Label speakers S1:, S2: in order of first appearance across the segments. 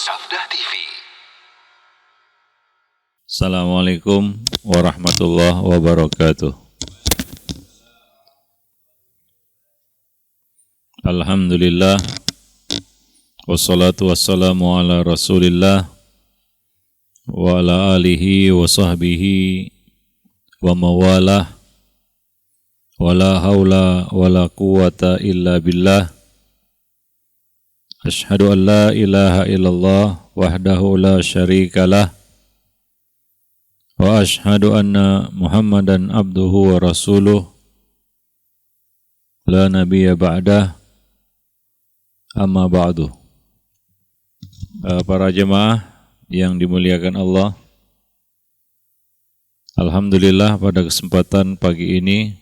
S1: Sabda TV.
S2: Assalamualaikum warahmatullahi wabarakatuh. Alhamdulillah, wassalatu wassalamu ala rasulillah wa ala alihi wa sahbihi wa mawalah, wa la hawla wa la quwata illa billah. Ashhadu an la ilaha illallah wahdahu la syarikalah, wa ashhadu anna Muhammadan abduhu wa rasuluh la nabiyya ba'dah, amma ba'du. Para jemaah yang dimuliakan Allah, alhamdulillah pada kesempatan pagi ini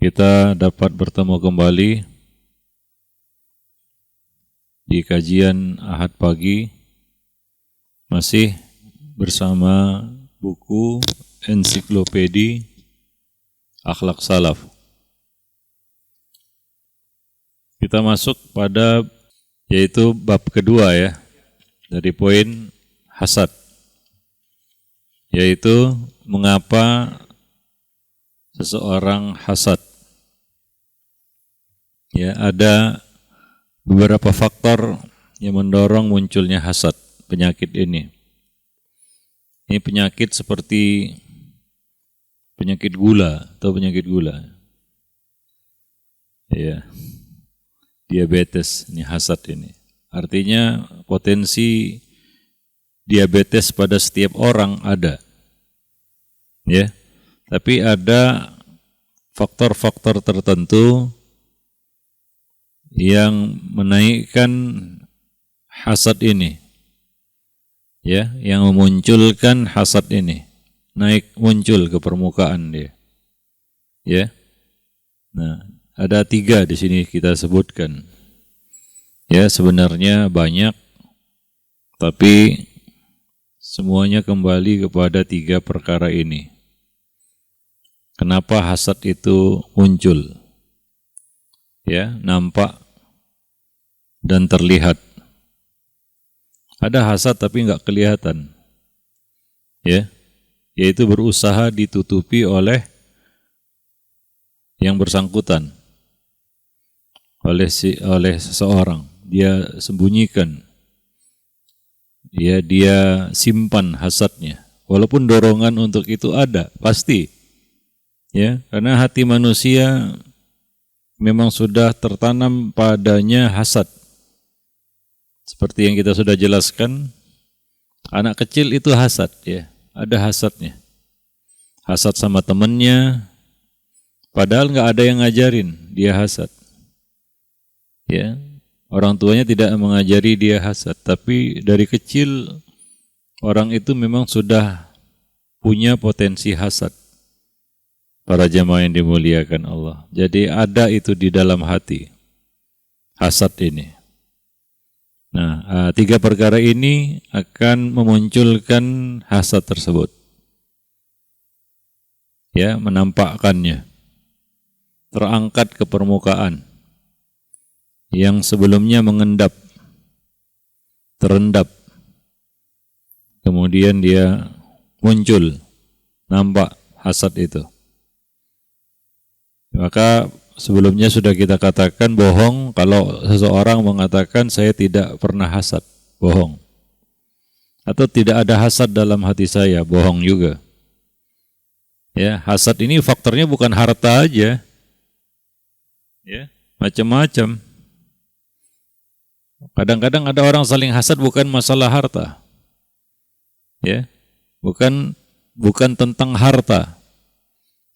S2: kita dapat bertemu kembali di kajian Ahad pagi, masih bersama buku ensiklopedi Akhlak Salaf. Kita masuk pada yaitu bab kedua ya, dari poin hasad, yaitu mengapa seseorang hasad. Ya, ada beberapa faktor yang mendorong munculnya hasad, penyakit ini. Ini penyakit seperti penyakit gula atau penyakit gula. Ya. Diabetes, ini hasad ini. Artinya potensi diabetes pada setiap orang ada. Ya. Tapi ada faktor-faktor tertentu yang menaikkan hasad ini, ya, yang memunculkan hasad ini, muncul ke permukaan dia, ya. Nah, ada 3 di sini kita sebutkan, ya, sebenarnya banyak, tapi semuanya kembali kepada 3 perkara ini. Kenapa hasad itu muncul? Ya, nampak dan terlihat. Ada hasad tapi enggak kelihatan. Ya, yaitu berusaha ditutupi oleh yang bersangkutan, oleh seseorang. Dia sembunyikan. Ya, dia simpan hasadnya. Walaupun dorongan untuk itu ada, pasti. Ya, karena hati manusia memang sudah tertanam padanya hasad. Seperti yang kita sudah jelaskan, anak kecil itu hasad, ya, ada hasadnya. Hasad sama temannya, padahal nggak ada yang ngajarin dia hasad. Ya, orang tuanya tidak mengajari dia hasad, tapi dari kecil orang itu memang sudah punya potensi hasad. Para jamaah yang dimuliakan Allah. Jadi ada itu di dalam hati, hasad ini. Nah, 3 perkara ini akan memunculkan hasad tersebut. Ya, menampakkannya. Terangkat ke permukaan. Yang sebelumnya mengendap, terendap. Kemudian dia muncul, nampak hasad itu. Maka sebelumnya sudah kita katakan bohong kalau seseorang mengatakan saya tidak pernah hasad, bohong. Atau tidak ada hasad dalam hati saya, bohong juga. Ya, hasad ini faktornya bukan harta aja. Ya, macam-macam. Kadang-kadang ada orang saling hasad bukan masalah harta. Ya, bukan tentang harta.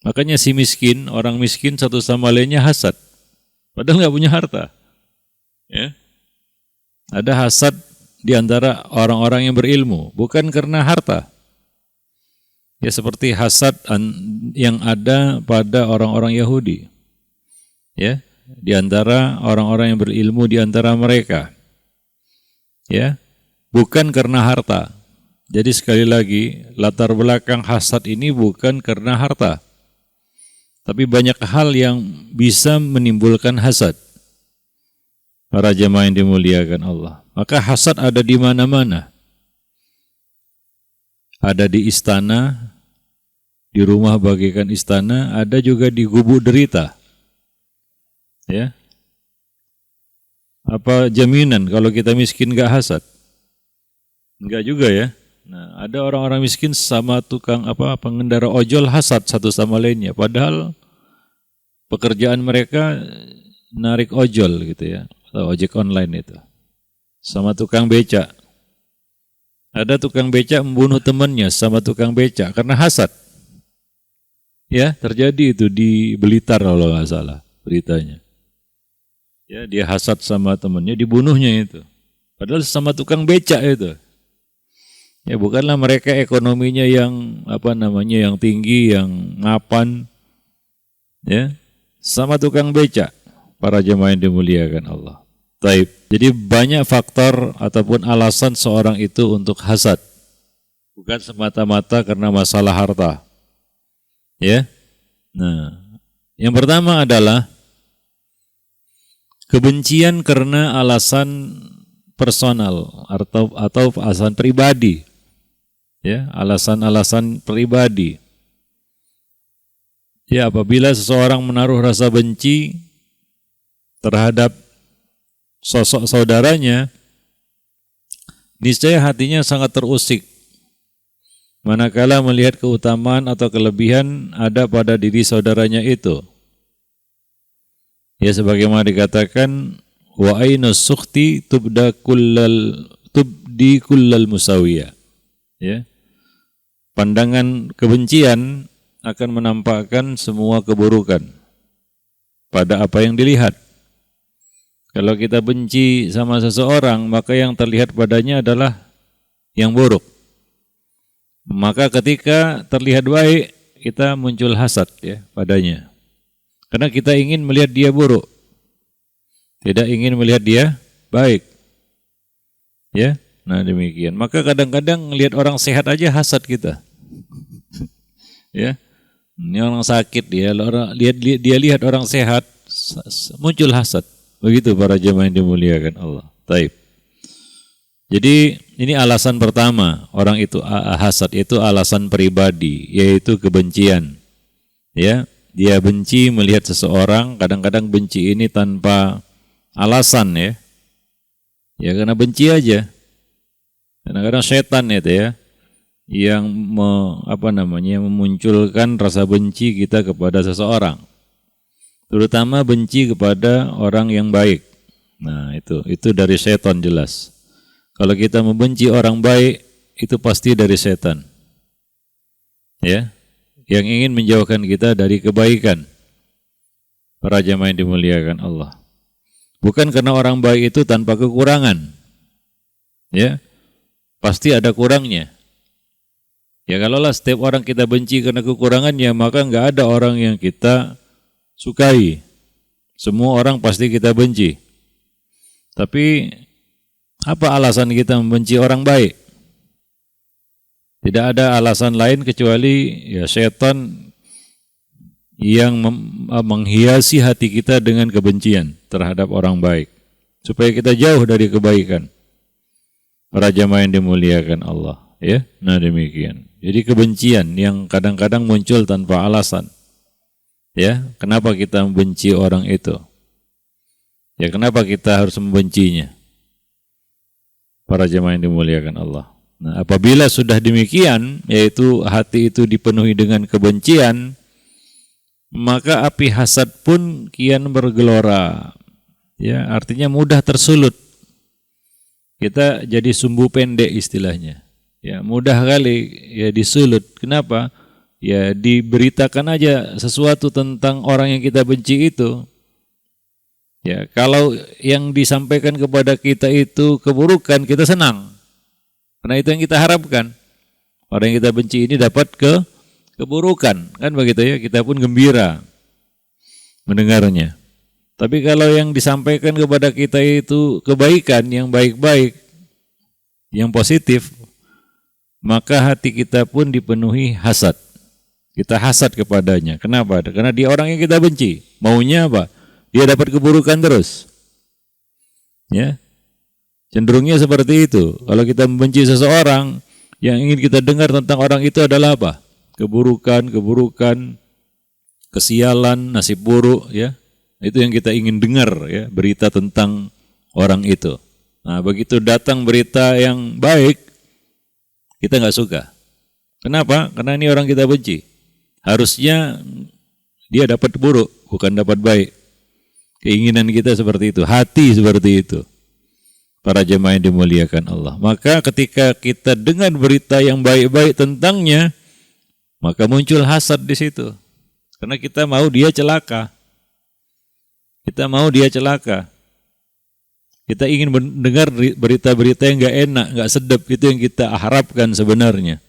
S2: Makanya si miskin, orang miskin satu sama lainnya hasad. Padahal nggak punya harta. Ya. Ada hasad di antara orang-orang yang berilmu, bukan karena harta. Ya, seperti hasad yang ada pada orang-orang Yahudi. Ya, di antara orang-orang yang berilmu di antara mereka. Ya, bukan karena harta. Jadi sekali lagi, latar belakang hasad ini bukan karena harta. Tapi banyak hal yang bisa menimbulkan hasad. Para jemaah yang dimuliakan Allah. Maka hasad ada di mana-mana. Ada di istana, di rumah bagaikan istana, ada juga di gubuk derita. Ya. Apa jaminan kalau kita miskin gak hasad? Enggak juga ya. Nah, ada orang-orang miskin sama tukang pengendara ojol hasad satu sama lainnya. Padahal pekerjaan mereka narik ojol gitu ya, atau ojek online itu. Sama tukang becak. Ada tukang becak membunuh temannya sama tukang becak karena hasad. Ya, terjadi itu di Blitar kalau nggak salah beritanya. Ya, dia hasad sama temannya, dibunuhnya itu. Padahal sama tukang becak itu. Ya, bukanlah mereka ekonominya yang yang tinggi, yang mapan. Ya, sama tukang becak. Para jemaah yang dimuliakan Allah. Taib. Jadi banyak faktor ataupun alasan seorang itu untuk hasad. Bukan semata-mata karena masalah harta. Ya. Nah, yang pertama adalah kebencian karena alasan personal atau alasan pribadi. Ya, alasan-alasan pribadi. Ya, apabila seseorang menaruh rasa benci terhadap sosok saudaranya, niscaya hatinya sangat terusik. Manakala melihat keutamaan atau kelebihan ada pada diri saudaranya itu. Ya, sebagaimana dikatakan, wa ainus sukhti tubdi kullal musawiyah. Ya. Pandangan kebencian akan menampakkan semua keburukan pada apa yang dilihat. Kalau kita benci sama seseorang, maka yang terlihat padanya adalah yang buruk. Maka ketika terlihat baik, kita muncul hasad ya padanya. Karena kita ingin melihat dia buruk. Tidak ingin melihat dia baik. Ya. Nah demikian. Maka kadang-kadang melihat orang sehat aja hasad kita. Ya. Ini orang sakit dia lihat orang sehat muncul hasad. Begitu para jemaah yang dimuliakan Allah. Taib. Jadi ini alasan pertama orang itu hasad, itu alasan pribadi, yaitu kebencian. Ya, dia benci melihat seseorang, kadang-kadang benci ini tanpa alasan ya. Ya karena benci aja. Kadang-kadang setan itu ya yang memunculkan rasa benci kita kepada seseorang. Terutama benci kepada orang yang baik. Nah, itu dari setan jelas. Kalau kita membenci orang baik, itu pasti dari setan. Ya, yang ingin menjauhkan kita dari kebaikan. Para jemaah yang dimuliakan Allah. Bukan karena orang baik itu tanpa kekurangan. Ya. Pasti ada kurangnya. Ya kalaulah setiap orang kita benci karena kekurangannya, maka enggak ada orang yang kita sukai. Semua orang pasti kita benci. Tapi apa alasan kita membenci orang baik? Tidak ada alasan lain kecuali ya setan yang menghiasi hati kita dengan kebencian terhadap orang baik. Supaya kita jauh dari kebaikan. Para jamaah yang dimuliakan Allah. Ya, nah demikian. Jadi kebencian yang kadang-kadang muncul tanpa alasan. Ya, kenapa kita membenci orang itu? Ya, kenapa kita harus membencinya? Para jemaah yang dimuliakan Allah. Nah, apabila sudah demikian, yaitu hati itu dipenuhi dengan kebencian, maka api hasad pun kian bergelora. Ya, artinya mudah tersulut. Kita jadi sumbu pendek istilahnya. Ya, mudah kali ya disulut. Kenapa? Ya diberitakan aja sesuatu tentang orang yang kita benci itu. Ya, kalau yang disampaikan kepada kita itu keburukan, kita senang. Karena itu yang kita harapkan. Orang yang kita benci ini dapat keburukan, kan begitu ya? Kita pun gembira mendengarnya. Tapi kalau yang disampaikan kepada kita itu kebaikan, yang baik-baik, yang positif, maka hati kita pun dipenuhi hasad. Kita hasad kepadanya. Kenapa? Karena dia orang yang kita benci. Maunya apa? Dia dapat keburukan terus. Ya. Cenderungnya seperti itu. Kalau kita membenci seseorang, yang ingin kita dengar tentang orang itu adalah apa? Keburukan, kesialan, nasib buruk, ya. Itu yang kita ingin dengar, ya, berita tentang orang itu. Nah, begitu datang berita yang baik, kita nggak suka. Kenapa? Karena ini orang kita benci. Harusnya dia dapat buruk, bukan dapat baik. Keinginan kita seperti itu, hati seperti itu. Para jemaah yang dimuliakan Allah. Maka ketika kita dengar berita yang baik-baik tentangnya, maka muncul hasad di situ. Karena kita mau dia celaka. Kita mau dia celaka. Kita ingin mendengar berita-berita yang gak enak, gak sedap. Itu yang kita harapkan sebenarnya.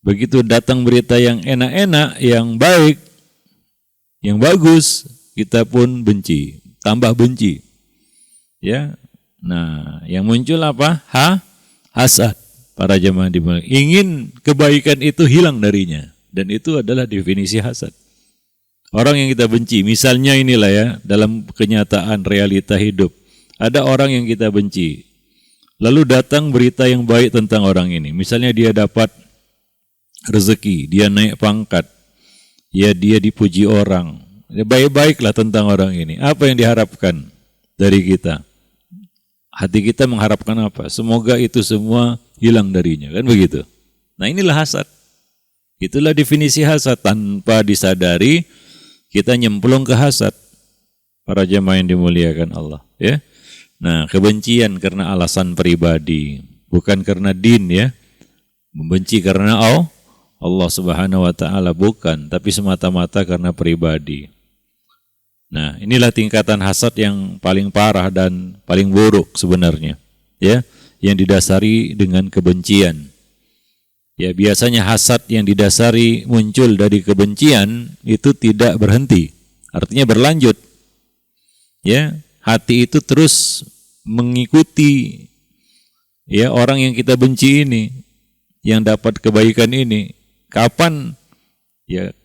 S2: Begitu datang berita yang enak-enak, yang baik, yang bagus, kita pun benci, tambah benci. Ya. Nah, yang muncul apa? Hasad. Para jemaah dimuliakan. Ingin kebaikan itu hilang darinya. Dan itu adalah definisi hasad. Orang yang kita benci, misalnya inilah ya, dalam kenyataan realita hidup. Ada orang yang kita benci. Lalu datang berita yang baik tentang orang ini. Misalnya dia dapat rezeki, dia naik pangkat. Ya, dia dipuji orang. Ya, baik-baiklah tentang orang ini. Apa yang diharapkan dari kita? Hati kita mengharapkan apa? Semoga itu semua hilang darinya, kan begitu. Nah, inilah hasad. Itulah definisi hasad. Tanpa disadari kita nyemplung ke hasad. Para jemaah yang dimuliakan Allah, ya. Nah, kebencian karena alasan pribadi, bukan karena din, ya. Membenci karena Allah Subhanahu wa taala bukan, tapi semata-mata karena pribadi. Nah, inilah tingkatan hasad yang paling parah dan paling buruk sebenarnya, ya, yang didasari dengan kebencian. Ya, biasanya hasad yang didasari muncul dari kebencian itu tidak berhenti, artinya berlanjut. Ya, hati itu terus mengikuti ya orang yang kita benci ini, yang dapat kebaikan ini. Kapan ya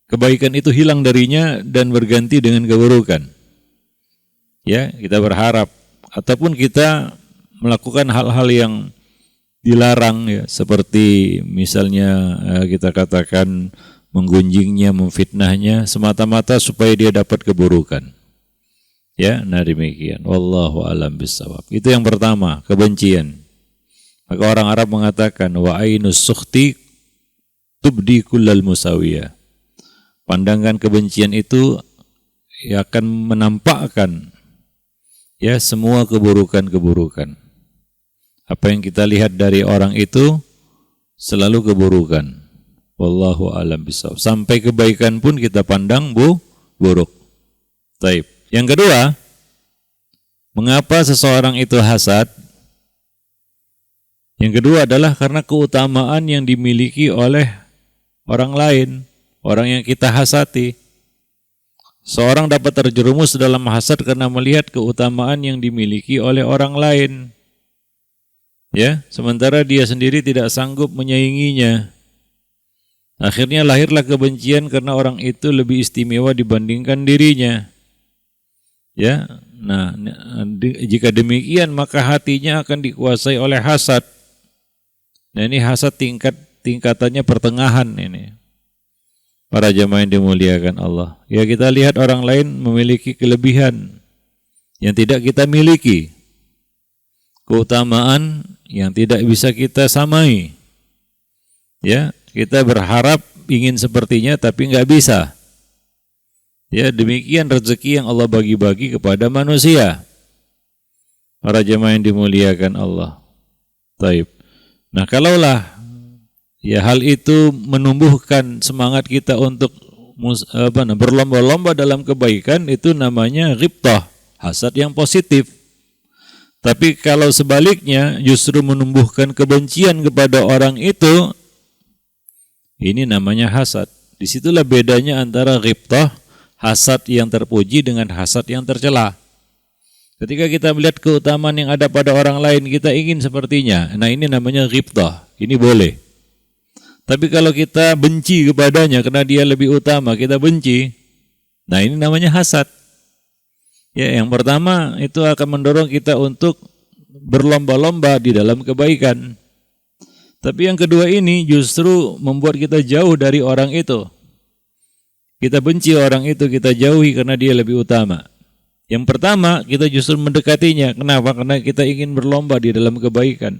S2: kebaikan itu hilang darinya dan berganti dengan keburukan. Ya, kita berharap ataupun kita melakukan hal-hal yang dilarang ya, seperti misalnya kita katakan menggunjingnya, memfitnahnya semata-mata supaya dia dapat keburukan. Ya, nah demikian. Wallahu a'lam bishawab. Itu yang pertama, kebencian. Maka orang Arab mengatakan wa ainus sukhti tubdi kullal musawiyah. Pandangan kebencian itu akan menampakkan ya semua keburukan-keburukan. Apa yang kita lihat dari orang itu selalu keburukan. Wallahu a'lam bishawab. Sampai kebaikan pun kita pandang buruk. Taib. Yang kedua, mengapa seseorang itu hasad? Yang kedua adalah karena keutamaan yang dimiliki oleh orang lain, orang yang kita hasati. Seorang dapat terjerumus dalam hasad karena melihat keutamaan yang dimiliki oleh orang lain. Ya, sementara dia sendiri tidak sanggup menyainginya. Akhirnya lahirlah kebencian karena orang itu lebih istimewa dibandingkan dirinya. Ya, nah jika demikian maka hatinya akan dikuasai oleh hasad. Nah, ini hasad tingkatannya pertengahan ini. Para jemaah yang dimuliakan Allah. Ya, kita lihat orang lain memiliki kelebihan yang tidak kita miliki. Keutamaan yang tidak bisa kita samai. Ya, kita berharap ingin sepertinya tapi enggak bisa. Ya, demikian rezeki yang Allah bagi-bagi kepada manusia. Para jemaah yang dimuliakan Allah. Taib. Nah, kalaulah ya hal itu menumbuhkan semangat kita untuk berlomba-lomba dalam kebaikan, itu namanya ghibtah, hasad yang positif. Tapi kalau sebaliknya justru menumbuhkan kebencian kepada orang itu, ini namanya hasad. Disitulah bedanya antara ghibtah, hasad yang terpuji, dengan hasad yang tercela. Ketika kita melihat keutamaan yang ada pada orang lain, kita ingin sepertinya. Nah, ini namanya ghibtah. Ini boleh. Tapi kalau kita benci kepadanya karena dia lebih utama, kita benci. Nah, ini namanya hasad. Ya, yang pertama itu akan mendorong kita untuk berlomba-lomba di dalam kebaikan. Tapi yang kedua ini justru membuat kita jauh dari orang itu. Kita benci orang itu, kita jauhi karena dia lebih utama. Yang pertama, kita justru mendekatinya. Kenapa? Karena kita ingin berlomba di dalam kebaikan.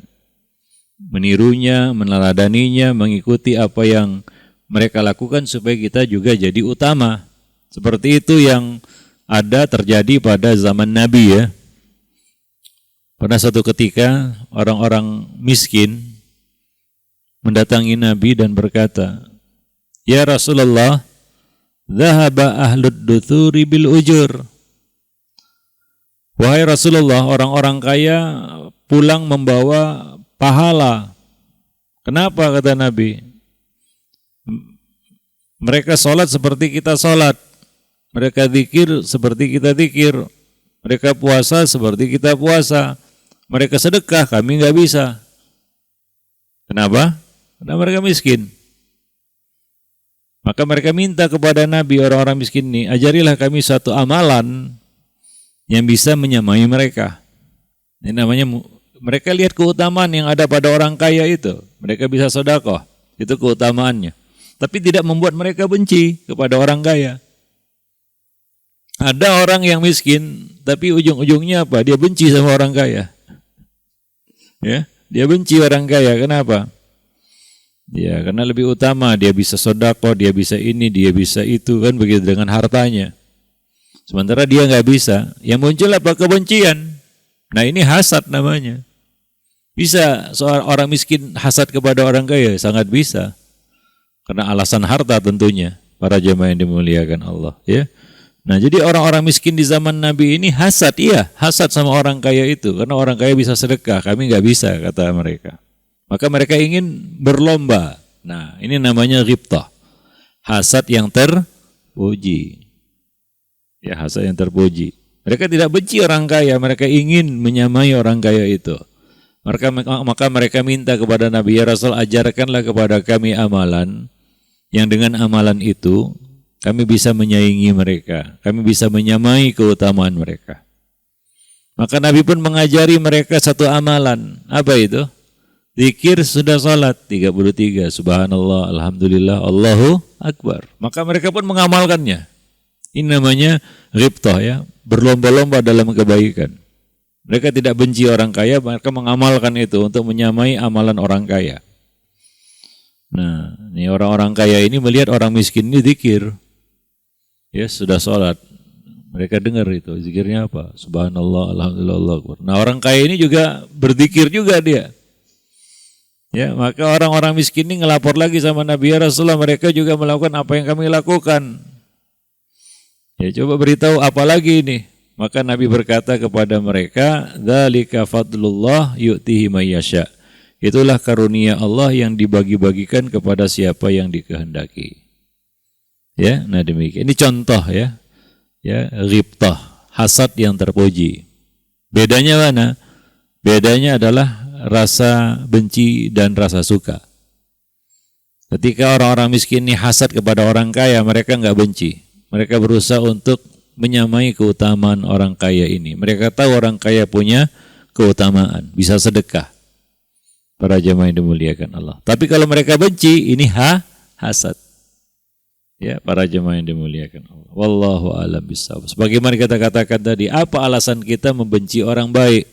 S2: Menirunya, meneladaninya, mengikuti apa yang mereka lakukan supaya kita juga jadi utama. Seperti itu yang ada terjadi pada zaman Nabi ya. Pada suatu ketika orang-orang miskin mendatangi Nabi dan berkata, "Ya Rasulullah, dhahaba ahlud duthuri bil ujur." Wahai Rasulullah, orang-orang kaya pulang membawa pahala. Kenapa kata Nabi? Mereka sholat seperti kita sholat. Mereka zikir seperti kita zikir. Mereka puasa seperti kita puasa. Mereka sedekah, kami nggak bisa. Kenapa? Karena mereka miskin. Maka mereka minta kepada Nabi, orang-orang miskin ini, ajarilah kami satu amalan yang bisa menyamai mereka. Ini namanya, mereka lihat keutamaan yang ada pada orang kaya itu. Mereka bisa sedekah, itu keutamaannya. Tapi tidak membuat mereka benci kepada orang kaya. Ada orang yang miskin, tapi ujung-ujungnya apa? Dia benci sama orang kaya. Ya, dia benci orang kaya. Kenapa? Ya, karena lebih utama dia bisa sedekah, dia bisa ini, dia bisa itu, kan begitu dengan hartanya. Sementara dia nggak bisa. Yang muncul apa? Kebencian. Nah, ini hasad namanya. Bisa seorang orang miskin hasad kepada orang kaya? Sangat bisa. Karena alasan harta tentunya. Para jemaah yang dimuliakan Allah, ya. Nah, jadi orang-orang miskin di zaman Nabi ini hasad, iya, hasad sama orang kaya itu. Karena orang kaya bisa sedekah, kami nggak bisa, kata mereka. Maka mereka ingin berlomba. Nah, ini namanya ghibtah. Hasad yang terpuji. Ya, hasad yang terpuji. Mereka tidak benci orang kaya, mereka ingin menyamai orang kaya itu. Maka mereka minta kepada Nabi, ya Rasul, ajarkanlah kepada kami amalan yang dengan amalan itu kami bisa menyaingi mereka, kami bisa menyamai keutamaan mereka. Maka Nabi pun mengajari mereka satu amalan. Apa itu? Zikir sudah salat 33, subhanallah, alhamdulillah, Allahu akbar. Maka mereka pun mengamalkannya. Ini namanya ghibtah ya, berlomba-lomba dalam kebaikan. Mereka tidak benci orang kaya, mereka mengamalkan itu untuk menyamai amalan orang kaya. Nah, ini orang-orang kaya ini melihat orang miskin ini zikir. Ya, sudah sholat. Mereka dengar itu, zikirnya apa? Subhanallah, alhamdulillah, Allahu akbar. Nah, orang kaya ini juga berzikir juga dia. Ya, maka orang-orang miskin ini ngelapor lagi sama Nabi, ya Rasulullah, mereka juga melakukan apa yang kami lakukan. Ya, coba beritahu apa lagi ini. Maka Nabi berkata kepada mereka, dzalika fadlullah yu'tihi may yasha. Itulah karunia Allah yang dibagi-bagikan kepada siapa yang dikehendaki. Ya, nah demikian. Ini contoh ya. Ya, ghibtah, hasad yang terpuji. Bedanya mana? Bedanya adalah rasa benci dan rasa suka. Ketika orang-orang miskin ini hasad kepada orang kaya, mereka enggak benci. Mereka berusaha untuk menyamai keutamaan orang kaya ini. Mereka tahu orang kaya punya keutamaan, bisa sedekah. Para jemaah yang dimuliakan Allah. Tapi kalau mereka benci, ini hasad. Ya, para jemaah yang dimuliakan Allah. Wallahu a'lam bishawab. Sebagaimana kita katakan tadi, apa alasan kita membenci orang baik?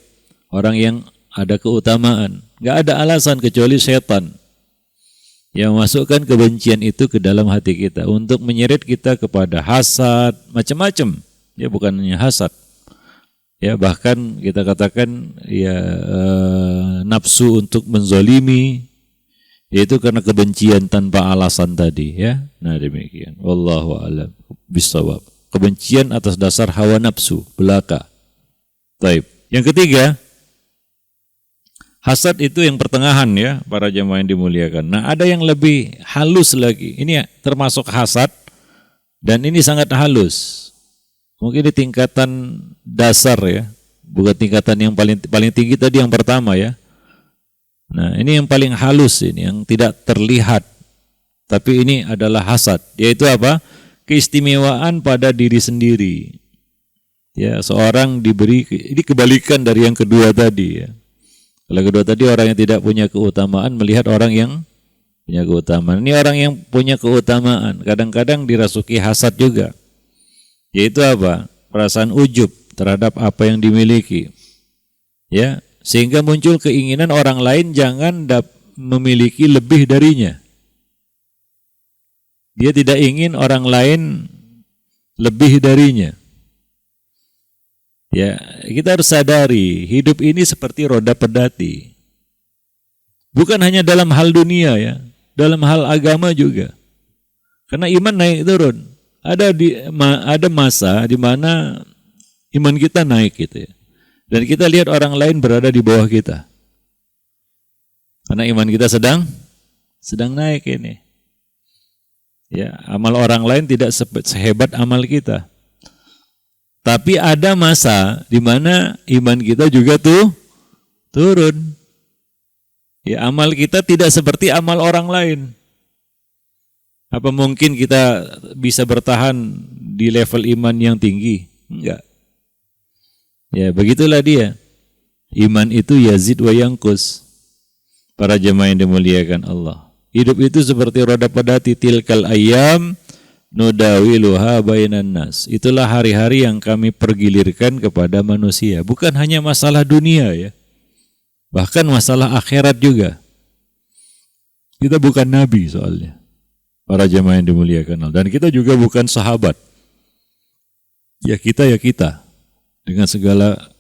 S2: Orang yang ada keutamaan. Enggak ada alasan kecuali setan yang masukkan kebencian itu ke dalam hati kita untuk menyeret kita kepada hasad, macam-macam. Ya, bukan hanya hasad. Ya, bahkan kita katakan ya nafsu untuk menzalimi, yaitu karena kebencian tanpa alasan tadi ya. Nah, demikian. Wallahu a'lam bishawab. Kebencian atas dasar hawa nafsu belaka. Taib. Yang ketiga, hasad itu yang pertengahan ya, para jemaah yang dimuliakan. Nah, ada yang lebih halus lagi. Ini termasuk hasad dan ini sangat halus. Mungkin di tingkatan dasar ya, bukan tingkatan yang paling tinggi tadi yang pertama ya. Nah, ini yang paling halus ini, yang tidak terlihat. Tapi ini adalah hasad, yaitu apa? Keistimewaan pada diri sendiri. Ya, seorang diberi, ini kebalikan dari yang kedua tadi ya. Kalau kedua tadi orang yang tidak punya keutamaan melihat orang yang punya keutamaan. Ini orang yang punya keutamaan, kadang-kadang dirasuki hasad juga. Yaitu apa? Perasaan ujub terhadap apa yang dimiliki. Ya, sehingga muncul keinginan orang lain jangan memiliki lebih darinya. Dia tidak ingin orang lain lebih darinya. Ya, kita harus sadari hidup ini seperti roda pedati. Bukan hanya dalam hal dunia ya, dalam hal agama juga. Karena iman naik turun. Ada masa di mana iman kita naik gitu ya. Dan kita lihat orang lain berada di bawah kita. Karena iman kita sedang naik ini. Ya, amal orang lain tidak sehebat amal kita. Tapi ada masa di mana iman kita juga turun. Ya, amal kita tidak seperti amal orang lain. Apa mungkin kita bisa bertahan di level iman yang tinggi? Enggak. Ya, begitulah dia. Iman itu yazid wa yanqus. Para jemaah yang dimuliakan Allah. Hidup itu seperti roda pedati, tilkal ayyam nudawiluha bainan nas. Itulah hari-hari yang kami pergilirkan kepada manusia. Bukan hanya masalah dunia ya. Bahkan masalah akhirat juga. Kita bukan nabi soalnya. Para jemaah yang dimuliakan Allah. Dan kita juga bukan sahabat. Ya kita. Dengan segala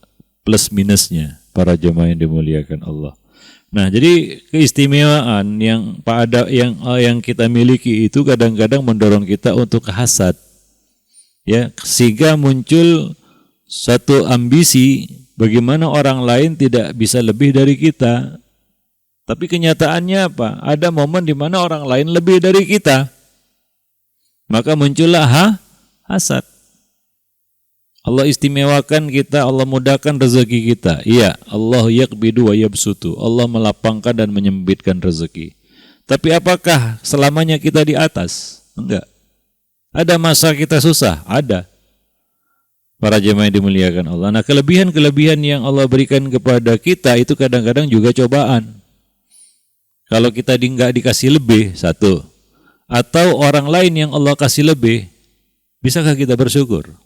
S2: plus minusnya. Para jemaah yang dimuliakan Allah. Nah, jadi keistimewaan yang kita miliki itu kadang-kadang mendorong kita untuk hasad. Ya, sehingga muncul satu ambisi bagaimana orang lain tidak bisa lebih dari kita. Tapi kenyataannya apa? Ada momen di mana orang lain lebih dari kita. Maka muncullah hasad. Allah istimewakan kita, Allah mudahkan rezeki kita. Iya, Allah yaqbidu wa yabsutu. Allah melapangkan dan menyempitkan rezeki. Tapi apakah selamanya kita di atas? Enggak. Ada masa kita susah? Ada. Para jemaah yang dimuliakan Allah. Nah, kelebihan-kelebihan yang Allah berikan kepada kita itu kadang-kadang juga cobaan. Kalau kita enggak dikasih lebih, satu. Atau orang lain yang Allah kasih lebih, bisakah kita bersyukur?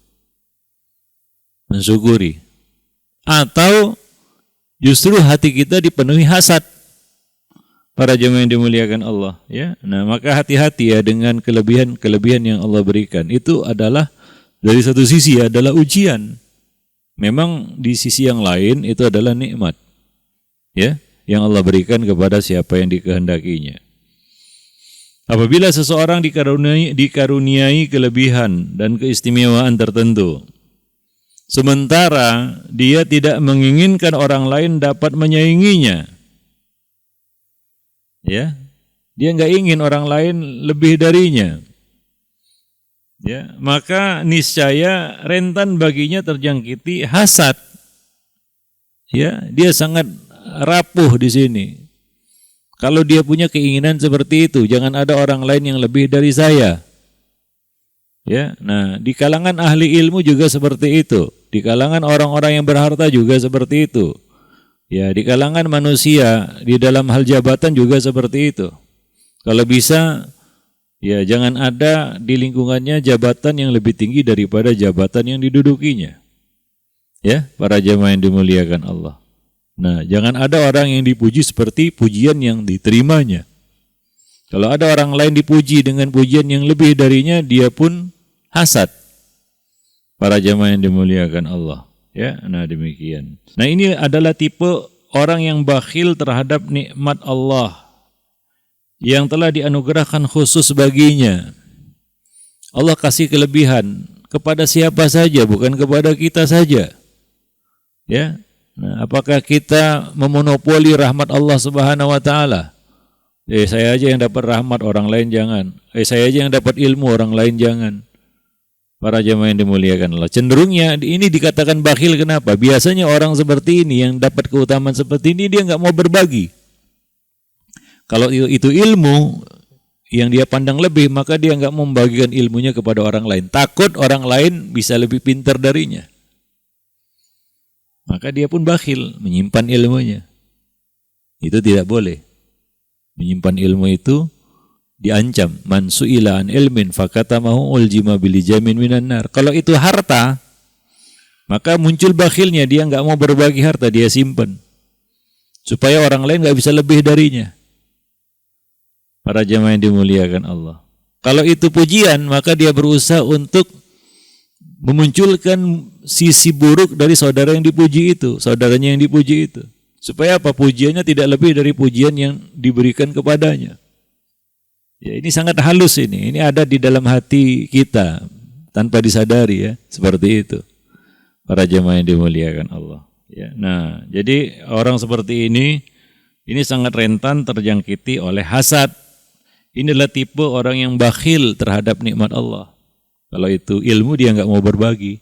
S2: Mensyukuri. Atau justru hati kita dipenuhi hasad. Para jemaah yang dimuliakan Allah, ya. Nah, maka hati-hati ya dengan kelebihan yang Allah berikan. Itu adalah dari satu sisi adalah ujian. Memang di sisi yang lain itu adalah nikmat. Ya, yang Allah berikan kepada siapa yang dikehendakinya. Apabila seseorang dikaruniai kelebihan dan keistimewaan tertentu, sementara dia tidak menginginkan orang lain dapat menyainginya. Ya, dia enggak ingin orang lain lebih darinya. Ya, maka niscaya rentan baginya terjangkiti hasad. Ya, dia sangat rapuh di sini. Kalau dia punya keinginan seperti itu, jangan ada orang lain yang lebih dari saya. Ya, nah di kalangan ahli ilmu juga seperti itu. Di kalangan orang-orang yang berharta juga seperti itu. Ya, di kalangan manusia di dalam hal jabatan juga seperti itu. Kalau bisa, ya jangan ada di lingkungannya jabatan yang lebih tinggi daripada jabatan yang didudukinya. Ya, para jemaah yang dimuliakan Allah. Nah, jangan ada orang yang dipuji seperti pujian yang diterimanya. Kalau ada orang lain dipuji dengan pujian yang lebih darinya, dia pun hasad. Para jemaah yang dimuliakan Allah, ya. Nah, demikian. Nah, ini adalah tipe orang yang bakhil terhadap nikmat Allah yang telah dianugerahkan khusus baginya. Allah kasih kelebihan kepada siapa saja, bukan kepada kita saja. Ya. Nah, apakah kita memonopoli rahmat Allah Subhanahu wa taala? Saya aja yang dapat rahmat, orang lain jangan. Saya aja yang dapat ilmu, orang lain jangan. Para jemaah yang dimuliakan Allah. Cenderungnya ini dikatakan bakhil kenapa? Biasanya orang seperti ini yang dapat keutamaan seperti ini dia nggak mau berbagi. Kalau itu ilmu yang dia pandang lebih, maka dia nggak mau membagikan ilmunya kepada orang lain. Takut orang lain bisa lebih pintar darinya. maka dia pun bakhil menyimpan ilmunya. Itu tidak boleh. Menyimpan ilmu itu diancam. Man su'ila an ilmin fakatamahu uljima bilijamin minan nar. Kalau itu harta, maka muncul bakhilnya, dia nggak mau berbagi harta, dia simpan supaya orang lain nggak bisa lebih darinya. Para jemaah yang dimuliakan Allah. Kalau itu pujian, maka dia berusaha untuk memunculkan sisi buruk dari saudara yang dipuji itu, saudaranya yang dipuji itu. Supaya apa? Pujiannya tidak lebih dari pujian yang diberikan kepadanya. Ya, ini sangat halus ini. Ini ada di dalam hati kita tanpa disadari ya, seperti itu. Para jemaah yang dimuliakan Allah. Ya, nah, jadi orang seperti ini sangat rentan terjangkiti oleh hasad. Inilah tipe orang yang bakhil terhadap nikmat Allah. Kalau itu ilmu dia nggak mau berbagi.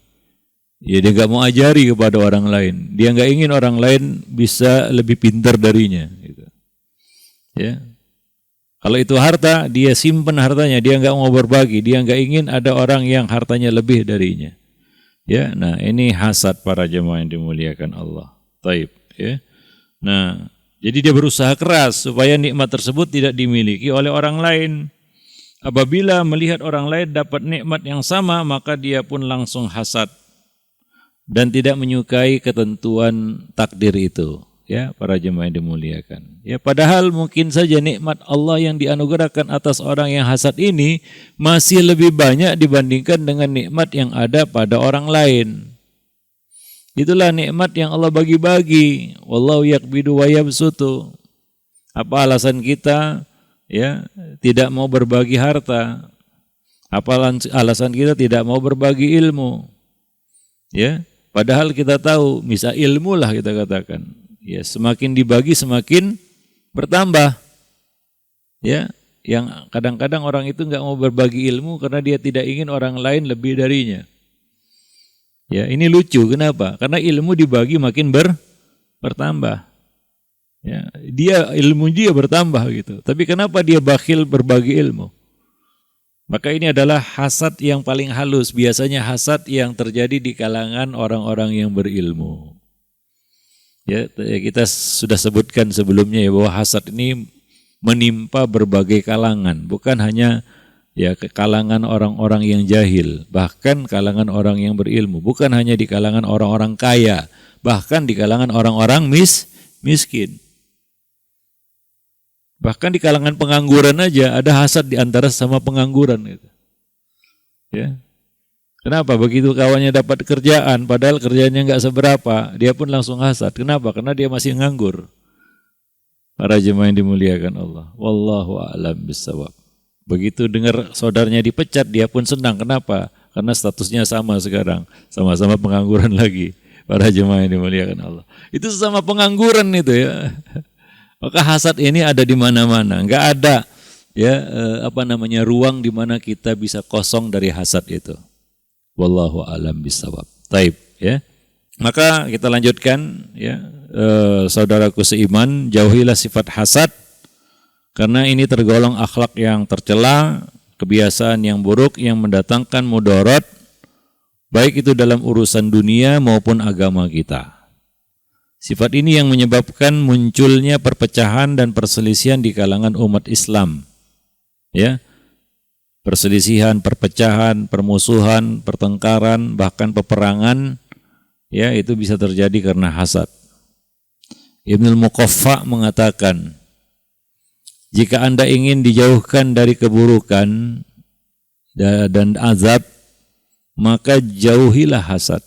S2: Ya, dia nggak mau ajari kepada orang lain. Dia nggak ingin orang lain bisa lebih pintar darinya. Gitu. Ya. Kalau itu harta, dia simpan hartanya. Dia nggak mau berbagi. Dia nggak ingin ada orang yang hartanya lebih darinya. Ya, nah ini hasad para jemaah yang dimuliakan Allah. Taib. Ya. Nah, jadi dia berusaha keras supaya nikmat tersebut tidak dimiliki oleh orang lain. Apabila melihat orang lain dapat nikmat yang sama, maka dia pun langsung hasad dan tidak menyukai ketentuan takdir itu. Ya, para jemaah yang dimuliakan. Ya, padahal mungkin saja nikmat Allah yang dianugerahkan atas orang yang hasad ini masih lebih banyak dibandingkan dengan nikmat yang ada pada orang lain. Itulah nikmat yang Allah bagi-bagi. Wallahu yaqbidu wa yabsutu. Apa alasan kita ya tidak mau berbagi harta? Apa alasan kita tidak mau berbagi ilmu? Ya, padahal kita tahu, misal ilmu lah kita katakan. Ya, semakin dibagi semakin bertambah. Ya, yang kadang-kadang orang itu enggak mau berbagi ilmu karena dia tidak ingin orang lain lebih darinya. Ya, ini lucu. Kenapa? Karena ilmu dibagi makin bertambah. Ya, ilmu dia bertambah gitu. Tapi kenapa dia bakhil berbagi ilmu? Maka ini adalah hasad yang paling halus. Biasanya hasad yang terjadi di kalangan orang-orang yang berilmu. Ya, kita sudah sebutkan sebelumnya ya bahwa hasad ini menimpa berbagai kalangan, bukan hanya ya ke kalangan orang-orang yang jahil, bahkan kalangan orang yang berilmu, bukan hanya di kalangan orang-orang kaya, bahkan di kalangan orang-orang miskin. Bahkan di kalangan pengangguran aja ada hasad di antara sama pengangguran gitu. Ya. Kenapa? Begitu kawannya dapat kerjaan, padahal kerjanya enggak seberapa, dia pun langsung hasad. Kenapa? Karena dia masih nganggur. Para jemaah yang dimuliakan Allah. Wallahu a'lam bissawab. Begitu dengar saudaranya dipecat, dia pun senang. Kenapa? Karena statusnya sama sekarang. Sama-sama pengangguran lagi. Para jemaah yang dimuliakan Allah. Itu sesama pengangguran itu ya. Maka hasad ini ada di mana-mana. Enggak ada ya ruang di mana kita bisa kosong dari hasad itu. Wallahu a'lam bissawab. Taib ya. Maka kita lanjutkan ya, saudaraku seiman, jauhilah sifat hasad. Karena ini tergolong akhlak yang tercela, kebiasaan yang buruk yang mendatangkan mudarat, baik itu dalam urusan dunia maupun agama kita. Sifat ini yang menyebabkan munculnya perpecahan dan perselisihan di kalangan umat Islam. Ya, perselisihan, perpecahan, permusuhan, pertengkaran, bahkan peperangan, ya itu bisa terjadi karena hasad. Ibnul Muqaffa mengatakan, jika Anda ingin dijauhkan dari keburukan dan azab, maka jauhilah hasad.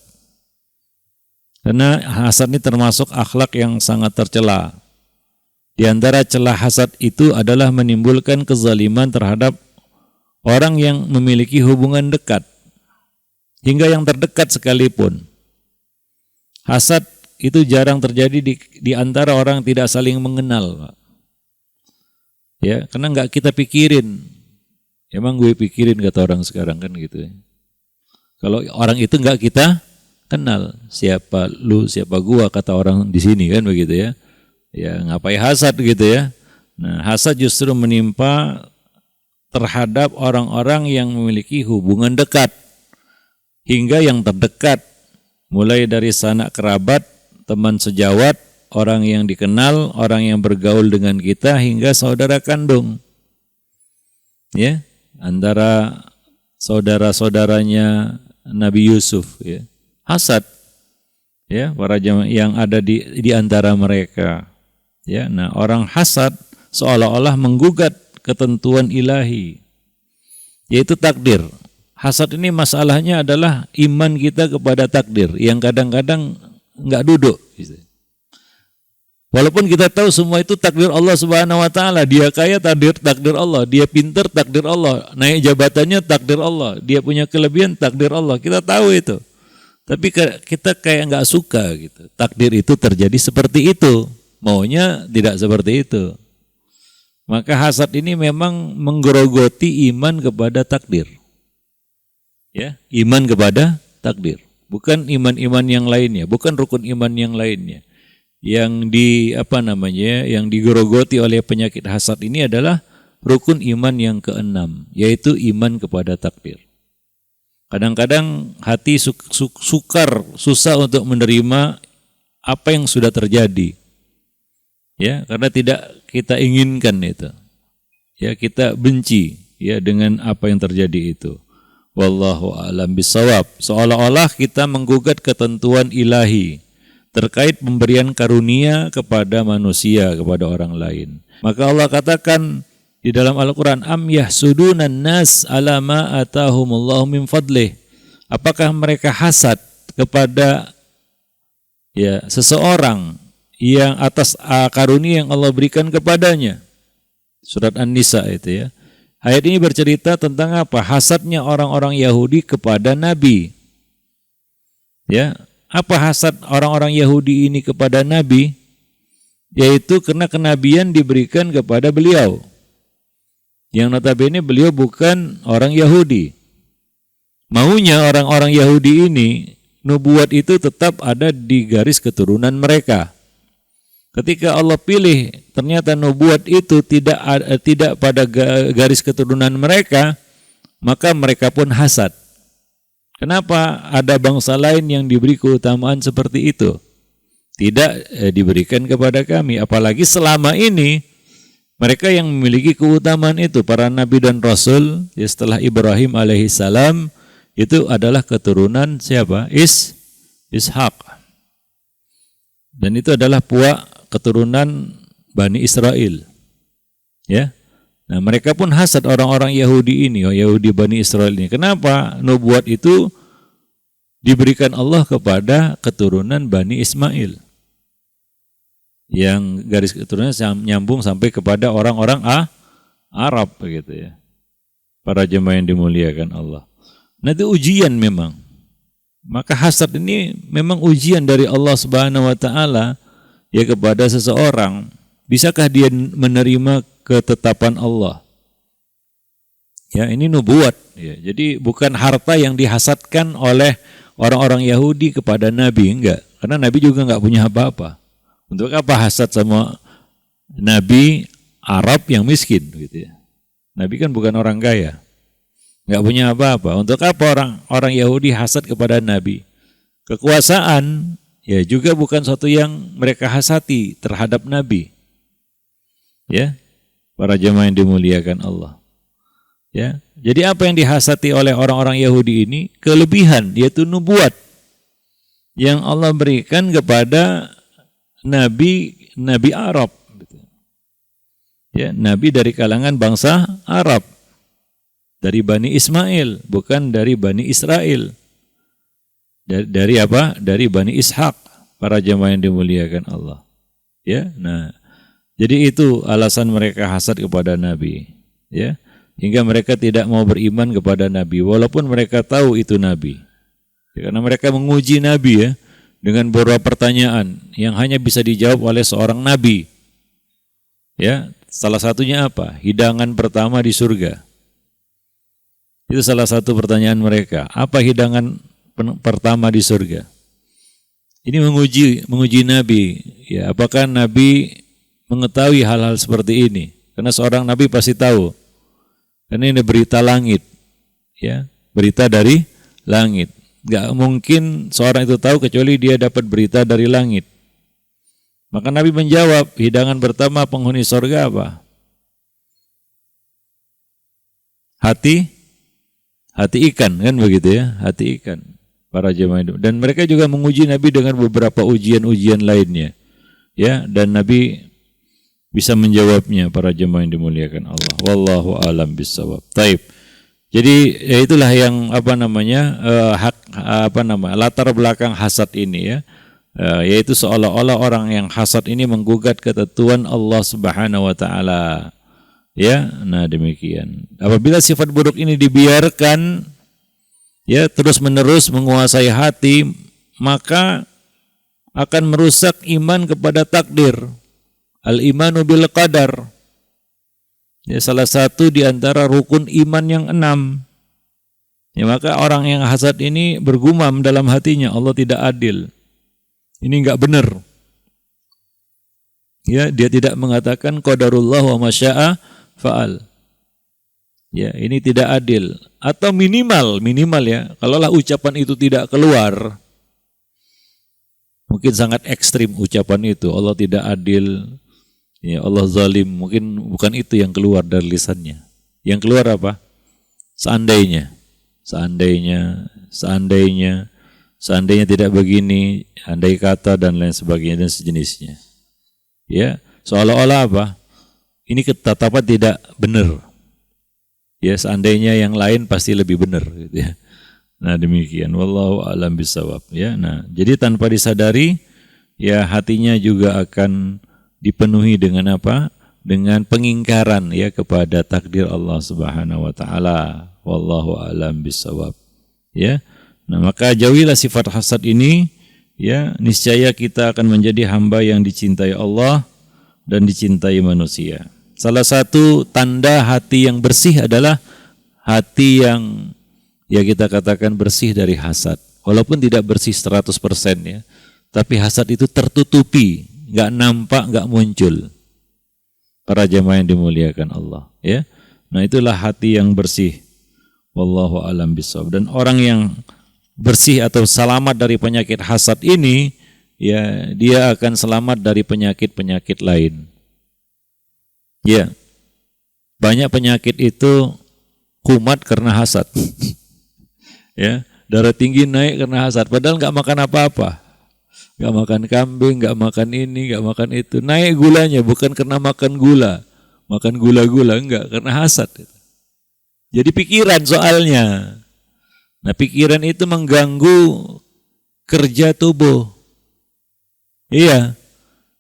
S2: Karena hasad ini termasuk akhlak yang sangat tercela. Di antara celah hasad itu adalah menimbulkan kezaliman terhadap orang yang memiliki hubungan dekat, hingga yang terdekat sekalipun. Hasad itu jarang terjadi di antara orang tidak saling mengenal, Pak. Ya, karena enggak kita pikirin. Emang gue pikirin kata orang sekarang kan gitu ya. Kalau orang itu enggak kita kenal, siapa lu, siapa gua kata orang di sini kan begitu ya. Ya, ngapain hasad gitu ya. Nah, hasad justru menimpa terhadap orang-orang yang memiliki hubungan dekat hingga yang terdekat, mulai dari sanak kerabat teman sejawat, orang yang dikenal, orang yang bergaul dengan kita hingga saudara kandung. Ya, antara saudara-saudaranya Nabi Yusuf ya. Hasad ya, para jamaah yang ada di antara mereka. Ya, nah orang hasad seolah-olah menggugat ketentuan ilahi, yaitu takdir. Hasad ini masalahnya adalah iman kita kepada takdir yang kadang-kadang enggak duduk. Walaupun kita tahu semua itu takdir Allah Subhanahu wa taala, dia kaya takdir Allah, dia pintar takdir Allah, naik jabatannya takdir Allah, dia punya kelebihan takdir Allah. Kita tahu itu. Tapi kita kayak enggak suka gitu. Takdir itu terjadi seperti itu. Maunya tidak seperti itu. Maka hasad ini memang menggerogoti iman kepada takdir. Ya, iman kepada takdir. Bukan iman-iman yang lainnya, bukan rukun iman yang lainnya. Yang yang digerogoti oleh penyakit hasad ini adalah rukun iman yang keenam, yaitu iman kepada takdir. Kadang-kadang hati susah untuk menerima apa yang sudah terjadi. Ya, karena tidak kita inginkan itu. Ya, kita benci ya dengan apa yang terjadi itu. Wallahu a'lam bishawab. Seolah-olah kita menggugat ketentuan ilahi terkait pemberian karunia kepada manusia, kepada orang lain. Maka Allah katakan di dalam Al-Quran, am yahsudunan nas ala ma atahumullahu min fadlih. Apakah mereka hasad kepada ya seseorang yang atas karunia yang Allah berikan kepadanya? Surat An-Nisa itu ya. Ayat ini bercerita tentang apa? Hasadnya orang-orang Yahudi kepada Nabi. Ya, apa hasad orang-orang Yahudi ini kepada Nabi? Yaitu karena kenabian diberikan kepada beliau. Yang notabene beliau bukan orang Yahudi. Maunya orang-orang Yahudi ini, nubuat itu tetap ada di garis keturunan mereka. Ketika Allah pilih, ternyata nubuat itu tidak pada garis keturunan mereka, maka mereka pun hasad. Kenapa ada bangsa lain yang diberi keutamaan seperti itu? Tidak diberikan kepada kami. Apalagi selama ini mereka yang memiliki keutamaan itu, para nabi dan rasul, ya setelah Ibrahim alaihissalam, itu adalah keturunan siapa? Ishak. Dan itu adalah keturunan Bani Israel. Ya. Nah, mereka pun hasad orang-orang Yahudi ini, Yahudi Bani Israel ini. Kenapa? Nubuat itu diberikan Allah kepada keturunan Bani Ismail. Yang garis keturunannya nyambung sampai kepada orang-orang Arab begitu ya. Para jemaah yang dimuliakan Allah. Nah, itu ujian memang. Maka hasad ini memang ujian dari Allah Subhanahu wa taala ya kepada seseorang. Bisakah dia menerima ketetapan Allah? Ya, ini nubuat ya. Jadi bukan harta yang dihasadkan oleh orang-orang Yahudi kepada Nabi, enggak. Karena Nabi juga enggak punya apa-apa. Untuk apa hasad sama Nabi Arab yang miskin gitu ya. Nabi kan bukan orang kaya. Enggak punya apa-apa. Untuk apa orang Yahudi hasad kepada Nabi? Kekuasaan ya juga bukan sesuatu yang mereka hasati terhadap Nabi. Ya, para jemaah yang dimuliakan Allah. Ya, jadi apa yang dihasati oleh orang-orang Yahudi ini? Kelebihan, yaitu nubuat yang Allah berikan kepada nabi Arab. Ya, nabi dari kalangan bangsa Arab, dari Bani Ismail, bukan dari Bani Israel. Dari apa? Dari Bani Ishak, para jemaah yang dimuliakan Allah. Ya, nah. Jadi itu alasan mereka hasad kepada Nabi, ya, hingga mereka tidak mau beriman kepada Nabi, walaupun mereka tahu itu Nabi, ya, karena mereka menguji Nabi ya dengan beberapa pertanyaan yang hanya bisa dijawab oleh seorang Nabi, ya. Salah satunya apa? Hidangan pertama di surga. Itu salah satu pertanyaan mereka. Apa hidangan pertama di surga? Ini menguji Nabi, ya. Apakah Nabi mengetahui hal-hal seperti ini? Karena seorang nabi pasti tahu. Karena ini berita langit, ya, berita dari langit. Gak mungkin seorang itu tahu kecuali dia dapat berita dari langit. Maka Nabi menjawab, hidangan pertama penghuni surga apa? Hati ikan, kan begitu ya, hati ikan. Para jemaah itu. Dan mereka juga menguji Nabi dengan beberapa ujian-ujian lainnya. Ya, dan Nabi bisa menjawabnya, para jemaah yang dimuliakan Allah. Wallahu a'lam bishawab. Taib. Jadi ya itulah yang latar belakang hasad ini ya. Yaitu seolah-olah orang yang hasad ini menggugat ketentuan Allah Subhanahu wa taala. Ya, nah demikian. Apabila sifat buruk ini dibiarkan ya terus-menerus menguasai hati, maka akan merusak iman kepada takdir. Al-imanu bil qadar. Ya, salah satu di antara rukun iman yang 6. Ya, maka orang yang hasad ini bergumam dalam hatinya, Allah tidak adil. Ini enggak benar. Ya, dia tidak mengatakan qadarullah wa masya'a fa'al. Ya, ini tidak adil. Atau minimal ya, kalaulah ucapan itu tidak keluar, mungkin sangat ekstrim ucapan itu, Allah tidak adil, ya Allah zalim, mungkin bukan itu yang keluar dari lisannya. Yang keluar apa? Seandainya tidak begini, andai kata dan lain sebagainya dan sejenisnya. Ya, seolah-olah apa? Ini ketetapan tidak benar. Ya, seandainya yang lain pasti lebih benar gitu ya. Nah, demikian wallahu a'lam bishawab ya. Nah, jadi tanpa disadari ya hatinya juga akan dipenuhi dengan apa? Dengan pengingkaran ya kepada takdir Allah Subhanahu wa taala. Wallahu a'lam bishawab. Ya. Nah, maka jauhilah sifat hasad ini ya, niscaya kita akan menjadi hamba yang dicintai Allah dan dicintai manusia. Salah satu tanda hati yang bersih adalah hati yang ya kita katakan bersih dari hasad. Walaupun tidak bersih 100% ya, tapi hasad itu tertutupi, enggak nampak, enggak muncul. Para jemaah yang dimuliakan Allah ya. Nah, itulah hati yang bersih. Wallahu a'lam bishawab. Dan orang yang bersih atau selamat dari penyakit hasad ini ya, dia akan selamat dari penyakit-penyakit lain. Ya, banyak penyakit itu kumat karena hasad. Ya, darah tinggi naik karena hasad. Padahal nggak makan apa-apa, nggak makan kambing, nggak makan ini, nggak makan itu. Naik gulanya bukan karena makan gula enggak, karena hasad. Jadi pikiran soalnya. Nah, pikiran itu mengganggu kerja tubuh. Iya.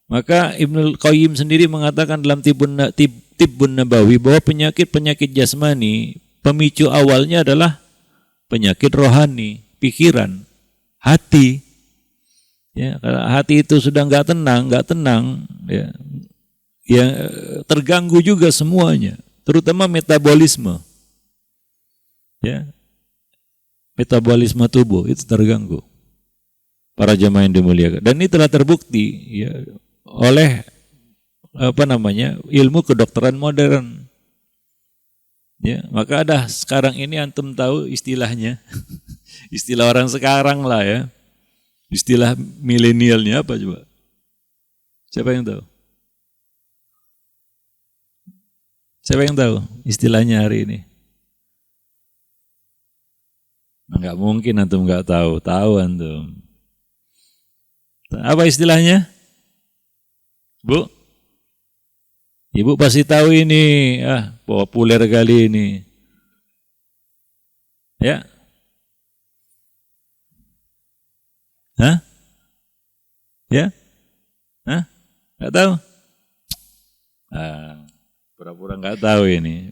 S2: Maka Ibnu Qayyim sendiri mengatakan dalam Tibbun Nabawi bahwa penyakit-penyakit jasmani pemicu awalnya adalah penyakit rohani, pikiran, hati. Ya, kalau hati itu sudah enggak tenang, ya terganggu juga semuanya, terutama metabolisme. Ya. Metabolisme tubuh itu terganggu. Para jemaah yang dimuliakan. Dan ini telah terbukti ya oleh ilmu kedokteran modern. Ya, maka ada sekarang ini antum tahu istilahnya. Istilah orang sekarang lah ya. Istilah milenialnya apa coba? Siapa yang tahu? Siapa yang tahu istilahnya hari ini? Enggak mungkin antum enggak tahu. Tahu antum. Apa istilahnya? Bu? Ibu pasti tahu ini. Populer kali ini. Ya? Hah? Ya? Hah? Enggak tahu? Pura-pura enggak tahu ini.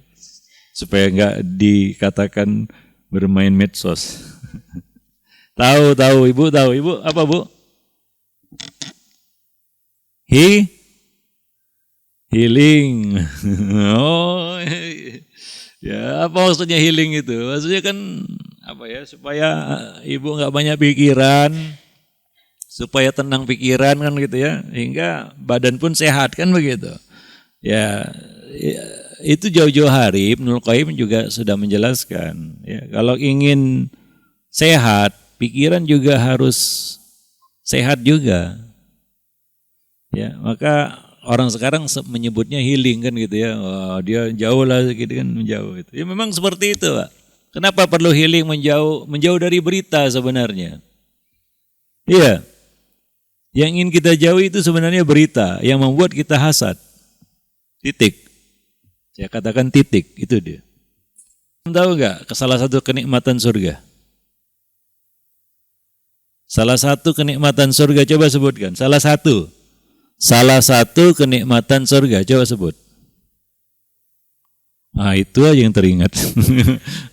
S2: Supaya enggak dikatakan bermain medsos. Tahu, Ibu tahu. Ibu apa, Bu? Healing. Oh, ya apa maksudnya healing itu? Maksudnya kan apa ya? Supaya ibu nggak banyak pikiran, supaya tenang pikiran kan gitu ya, hingga badan pun sehat kan begitu. Ya itu jauh-jauh hari Ibnu Qayyim juga sudah menjelaskan. Ya, kalau ingin sehat, pikiran juga harus sehat juga. Ya, maka orang sekarang menyebutnya healing kan gitu ya. Wah, dia jauh lah gitu kan, menjauh itu. Ya memang seperti itu, Pak. Kenapa perlu healing menjauh dari berita sebenarnya? Iya. Yang ingin kita jauhi itu sebenarnya berita yang membuat kita hasad. Titik. Saya katakan titik, itu dia. Tahu enggak salah satu kenikmatan surga? Salah satu kenikmatan surga, coba sebutkan. Salah satu kenikmatan surga, coba sebut. Ah, itu aja yang teringat.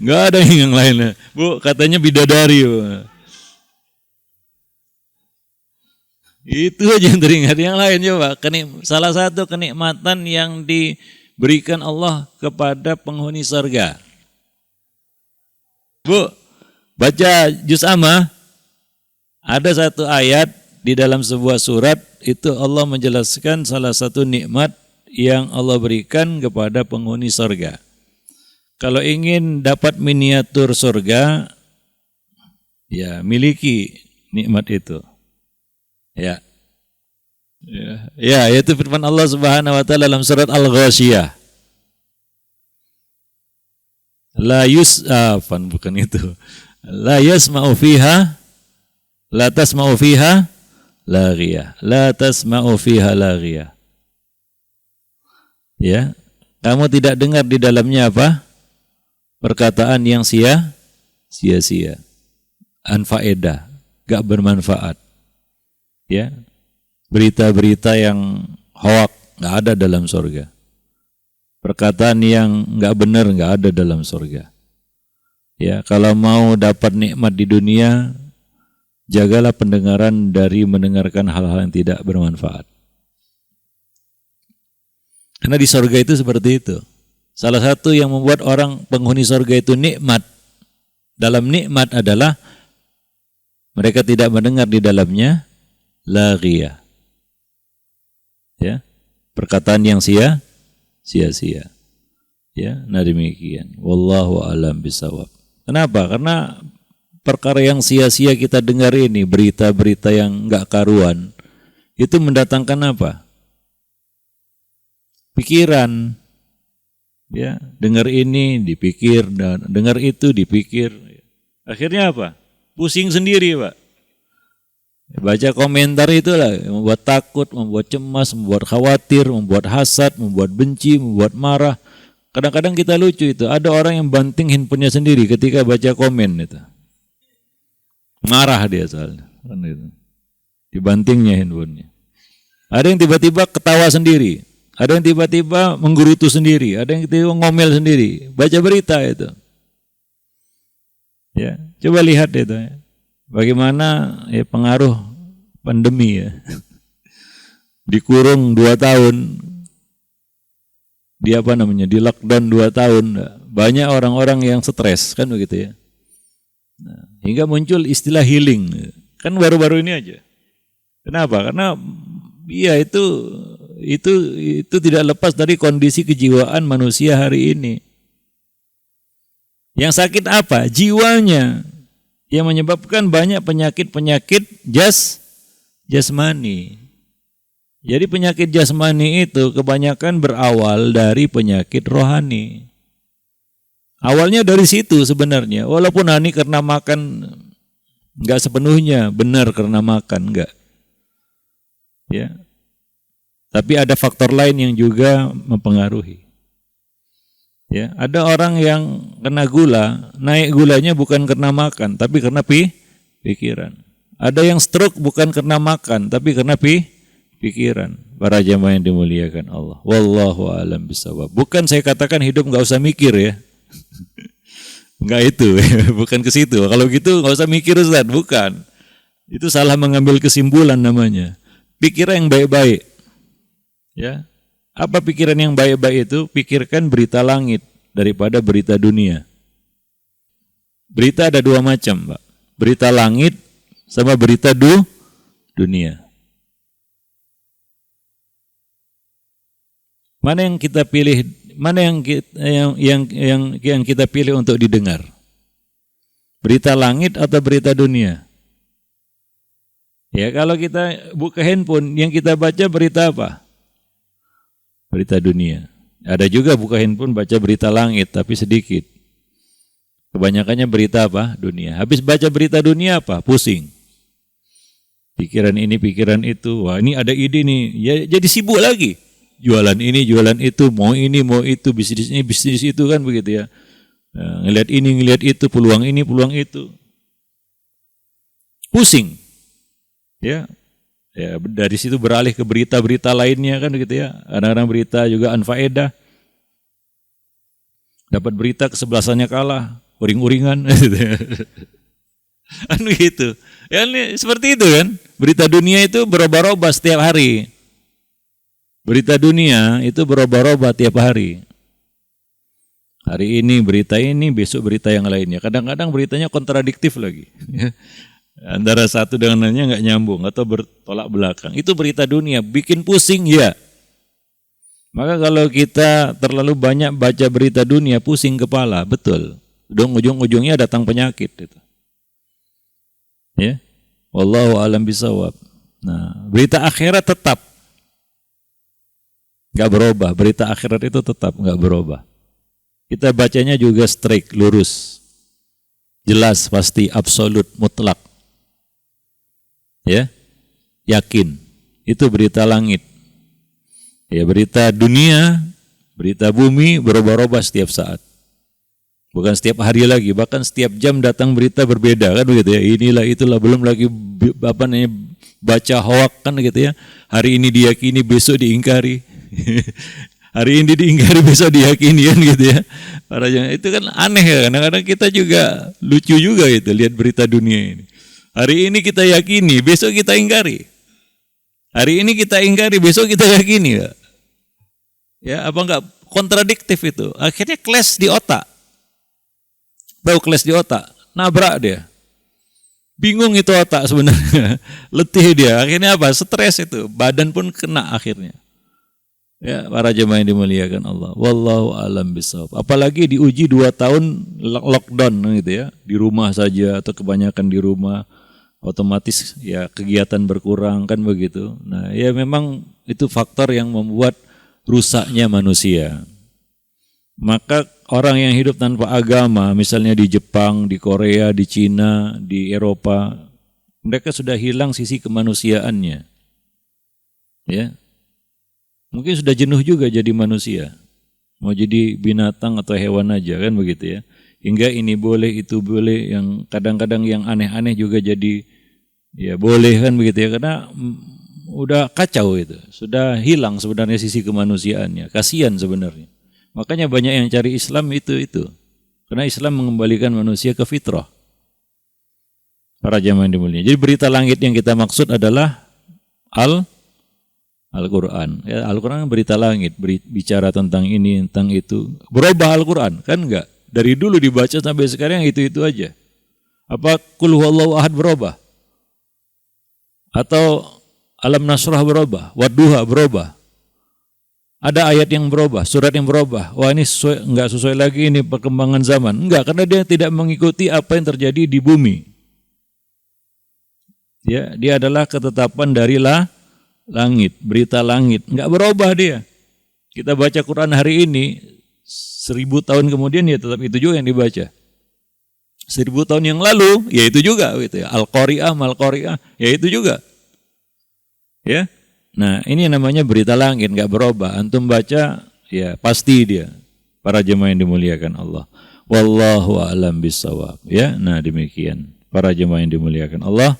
S2: Enggak ada yang lainnya. Bu, katanya bidadari. Bu. Itu aja yang teringat. Yang lain coba. Salah satu kenikmatan yang diberikan Allah kepada penghuni surga. Bu, baca juz amma. Ada satu ayat di dalam sebuah surat, itu Allah menjelaskan salah satu nikmat yang Allah berikan kepada penghuni surga. Kalau ingin dapat miniatur surga, ya miliki nikmat itu. Ya. Ya, yaitu firman Allah Subhanahu wa taala dalam surat Al-Ghasyiyah. Bukan itu. La yasma'u fiha la tasma'u fiha laghiyah. La tasma'u fiha laghiyah. Ya, kamu tidak dengar di dalamnya apa? Perkataan yang sia-sia. Anfaedah, gak bermanfaat. Ya. Berita-berita yang hoak gak ada dalam surga. Perkataan yang gak benar gak ada dalam surga. Ya, kalau mau dapat nikmat di dunia, jagalah pendengaran dari mendengarkan hal-hal yang tidak bermanfaat. Karena di surga itu seperti itu. Salah satu yang membuat orang penghuni surga itu nikmat. Dalam nikmat adalah mereka tidak mendengar di dalamnya laghiyah. Ya, perkataan yang sia-sia. Ya, nah demikian. Wallahu a'lam bishawab. Kenapa? Karena perkara yang sia-sia kita dengar ini, berita-berita yang enggak karuan, itu mendatangkan apa? Pikiran. Ya, dengar ini dipikir, dan dengar itu dipikir. Akhirnya apa? Pusing sendiri, Pak. Baca komentar itulah membuat takut, membuat cemas, membuat khawatir, membuat hasad, membuat benci, membuat marah. Kadang-kadang kita lucu itu, ada orang yang banting handphonenya sendiri ketika baca komen itu. Marah dia soalnya. Kan itu. Dibantingnya handphonenya. Ada yang tiba-tiba ketawa sendiri. Ada yang tiba-tiba menggerutu sendiri. Ada yang tiba-tiba ngomel sendiri. Baca berita itu. Ya, coba lihat itu. Ya. Bagaimana ya, pengaruh pandemi ya. Dikurung 2 tahun. Di lockdown 2 tahun. Banyak orang-orang yang stres kan begitu ya. Nah, hingga muncul istilah healing. Kan baru-baru ini aja. Kenapa? Karena iya itu tidak lepas dari kondisi kejiwaan manusia hari ini. Yang sakit apa? Jiwanya. Yang menyebabkan banyak penyakit-penyakit jasmani. Jadi penyakit jasmani itu kebanyakan berawal dari penyakit rohani. Awalnya dari situ sebenarnya. Walaupun ini karena makan enggak sepenuhnya benar karena makan, enggak. Ya. Tapi ada faktor lain yang juga mempengaruhi. Ya, ada orang yang kena gula, naik gulanya bukan karena makan, tapi karena pikiran. Ada yang stroke bukan karena makan, tapi karena pikiran. Para jamaah yang dimuliakan Allah. Wallahu a'lam bishawab. Bukan saya katakan hidup enggak usah mikir ya. Enggak itu, bukan ke situ. Kalau gitu enggak usah mikir Ustaz, bukan. Itu salah mengambil kesimpulan namanya. Pikiran yang baik-baik. Ya. Apa pikiran yang baik-baik itu? Pikirkan berita langit daripada berita dunia. Berita ada 2 macam, Pak. Berita langit sama berita dunia. Mana yang kita pilih? Mana yang kita pilih untuk didengar? Berita langit atau berita dunia? Ya kalau kita buka handphone, yang kita baca berita apa? Berita dunia. Ada juga buka handphone baca berita langit, tapi sedikit. Kebanyakannya berita apa? Dunia. Habis baca berita dunia apa? Pusing. Pikiran ini, pikiran itu. Wah ini ada ide nih. Ya, jadi sibuk lagi. Jualan ini, jualan itu. Mau ini, mau itu. Bisnis ini, bisnis itu kan begitu ya. Nah, ngelihat ini, ngelihat itu. Peluang ini, peluang itu. Pusing. Ya, dari situ beralih ke berita-berita lainnya kan gitu ya. Kadang-kadang berita juga anfaedah. Dapat berita kesebelasannya kalah, uring-uringan gitu. Kan gitu. Ya ini seperti itu kan. Berita dunia itu berubah-ubah setiap hari. Berita dunia itu berubah-ubah tiap hari. Hari ini berita ini, besok berita yang lainnya. Kadang-kadang beritanya kontradiktif lagi. Antara satu dengan lainnya nggak nyambung atau bertolak belakang. Itu berita dunia, bikin pusing ya. Maka kalau kita terlalu banyak baca berita dunia, pusing kepala, betul. Ujung-ujungnya datang penyakit itu. Ya, wallahu a'lam bishawab. Nah, berita akhirat tetap nggak berubah. Berita akhirat itu tetap nggak berubah. Kita bacanya juga straight, lurus, jelas, pasti, absolut, mutlak. Ya, yakin. Itu berita langit. Ya, berita dunia, berita bumi berubah-ubah setiap saat. Bukan setiap hari lagi, bahkan setiap jam datang berita berbeda kan begitu ya. Inilah itulah, belum lagi apa namanya baca hoak kan gitu ya. Hari ini diyakini, besok diingkari. Hari ini diingkari, besok diyakini kan gitu ya. Itu kan aneh ya. Kadang-kadang kita juga lucu juga gitu lihat berita dunia ini. Hari ini kita yakini, besok kita ingkari. Hari ini kita ingkari, besok kita yakini ya. Ya, apa enggak kontradiktif itu. Akhirnya clash di otak. Tahu clash di otak, nabrak dia. Bingung itu otak sebenarnya. Letih dia. Akhirnya apa? Stres itu. Badan pun kena akhirnya. Ya, para jemaah yang dimuliakan Allah. Wallahu a'lam bishawab. Apalagi diuji 2 tahun lockdown gitu ya. Di rumah saja atau kebanyakan di rumah. Otomatis ya kegiatan berkurang kan begitu. Nah ya memang itu faktor yang membuat rusaknya manusia. Maka orang yang hidup tanpa agama, misalnya di Jepang, di Korea, di Cina, di Eropa, mereka sudah hilang sisi kemanusiaannya. Ya, mungkin sudah jenuh juga jadi manusia. Mau jadi binatang atau hewan aja kan begitu ya. Hingga ini boleh, itu boleh, yang kadang-kadang yang aneh-aneh juga jadi ya boleh kan begitu ya, karena udah kacau itu, sudah hilang sebenarnya sisi kemanusiaannya, kasihan sebenarnya. Makanya banyak yang cari Islam itu, karena Islam mengembalikan manusia ke fitrah. Para jamaah yang dimuliakan. Jadi berita langit yang kita maksud adalah Al-Quran. Ya, Al-Quran berita langit, bicara tentang ini, tentang itu. Berubah Al-Quran, kan enggak? Dari dulu dibaca sampai sekarang itu aja. Apa Qul huwallahu ahad berubah? Atau Alam Nasrah berubah? Wadduha berubah? Ada ayat yang berubah, surat yang berubah. Wah ini enggak sesuai lagi, ini perkembangan zaman. Enggak, karena dia tidak mengikuti apa yang terjadi di bumi. Ya, dia adalah ketetapan dari langit, berita langit. Enggak berubah dia. Kita baca Quran hari ini, 1000 tahun kemudian ya tetap itu juga yang dibaca. 1000 tahun yang lalu ya itu juga gitu ya. Al-Qari'ah, Mal-Qari'ah ya itu juga. Ya. Nah, ini namanya berita langit, enggak berubah. Antum baca ya pasti dia. Para jemaah yang dimuliakan Allah. Wallahu a'lam bishawab. Ya, nah demikian. Para jemaah yang dimuliakan Allah.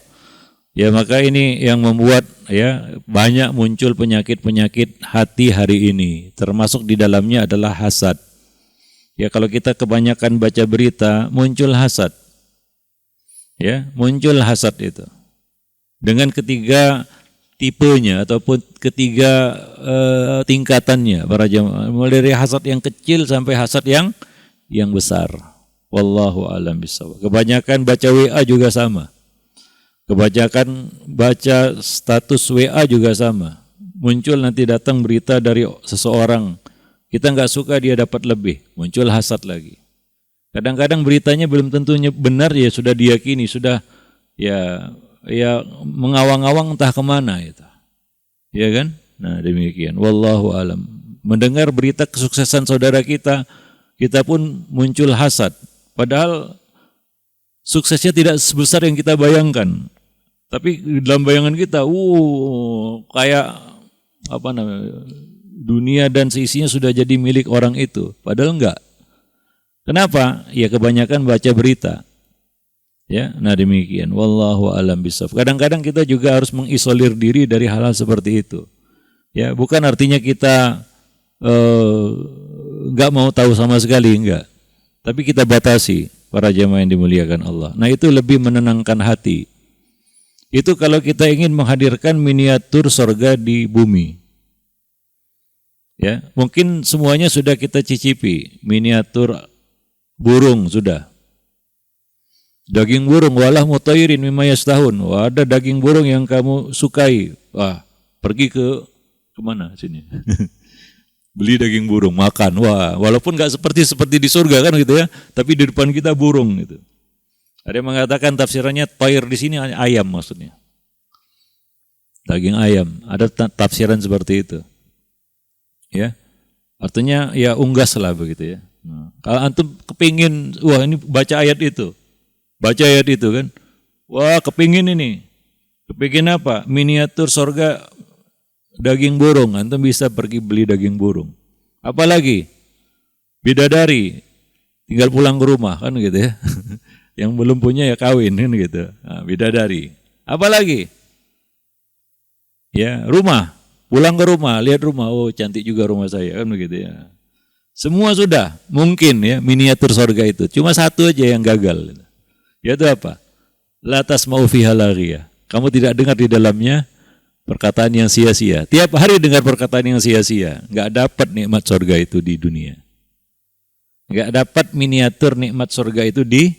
S2: Ya maka ini yang membuat ya banyak muncul penyakit-penyakit hati hari ini. Termasuk di dalamnya adalah hasad. Ya kalau kita kebanyakan baca berita, muncul hasad. Ya, muncul hasad itu. Dengan ketiga tipenya ataupun ketiga tingkatannya para jemaah, mulai dari hasad yang kecil sampai hasad yang besar. Wallahu a'lam bishawab. Kebanyakan baca WA juga sama. Kebanyakan baca status WA juga sama. Muncul nanti datang berita dari seseorang, kita nggak suka dia dapat lebih, muncul hasad lagi. Kadang-kadang beritanya belum tentunya benar ya sudah diyakini, sudah ya ya mengawang-awang entah kemana itu. Ya kan? Nah, demikian. Wallahu alam. Mendengar berita kesuksesan saudara kita, kita pun muncul hasad. Padahal suksesnya tidak sebesar yang kita bayangkan. Tapi dalam bayangan kita, kayak apa namanya? Dunia dan seisinya sudah jadi milik orang itu. Padahal enggak. Kenapa? Ya kebanyakan baca berita. Ya, nah demikian. Wallahu a'lam bishawab. Kadang-kadang kita juga harus mengisolir diri dari hal-hal seperti itu. Ya, bukan artinya kita enggak mau tahu sama sekali, enggak. Tapi kita batasi, para jamaah yang dimuliakan Allah. Nah, itu lebih menenangkan hati. Itu kalau kita ingin menghadirkan miniatur surga di bumi. Ya, mungkin semuanya sudah kita cicipi. Miniatur burung sudah. Daging burung, walah mutairin mimma yastahun. Wah, ada daging burung yang kamu sukai. Wah, pergi ke kemana sini? Beli daging burung, makan. Wah, walaupun nggak seperti di surga kan gitu ya, tapi di depan kita burung gitu. Ada yang mengatakan tafsirannya toir di sini ayam maksudnya. Daging ayam. Ada tafsiran seperti itu. Ya. Artinya ya unggas lah begitu ya. Nah, kalau antum kepingin, wah ini baca ayat itu. Baca ayat itu kan. Wah, kepingin ini. Kepingin apa? Miniatur surga daging burung. Antum bisa pergi beli daging burung. Apalagi bidadari tinggal pulang ke rumah kan gitu ya. Yang belum punya ya kawin kan gitu. Nah, bidadari. Apalagi? Ya, rumah. Pulang ke rumah, lihat rumah. Oh, cantik juga rumah saya kan begitu ya. Semua sudah mungkin ya miniatur surga itu. Cuma satu aja yang gagal. Yaitu apa? La tasma'u fiha laghiyah. Kamu tidak dengar di dalamnya perkataan yang sia-sia. Tiap hari dengar perkataan yang sia-sia. Enggak dapat nikmat surga itu di dunia. Enggak dapat miniatur nikmat surga itu di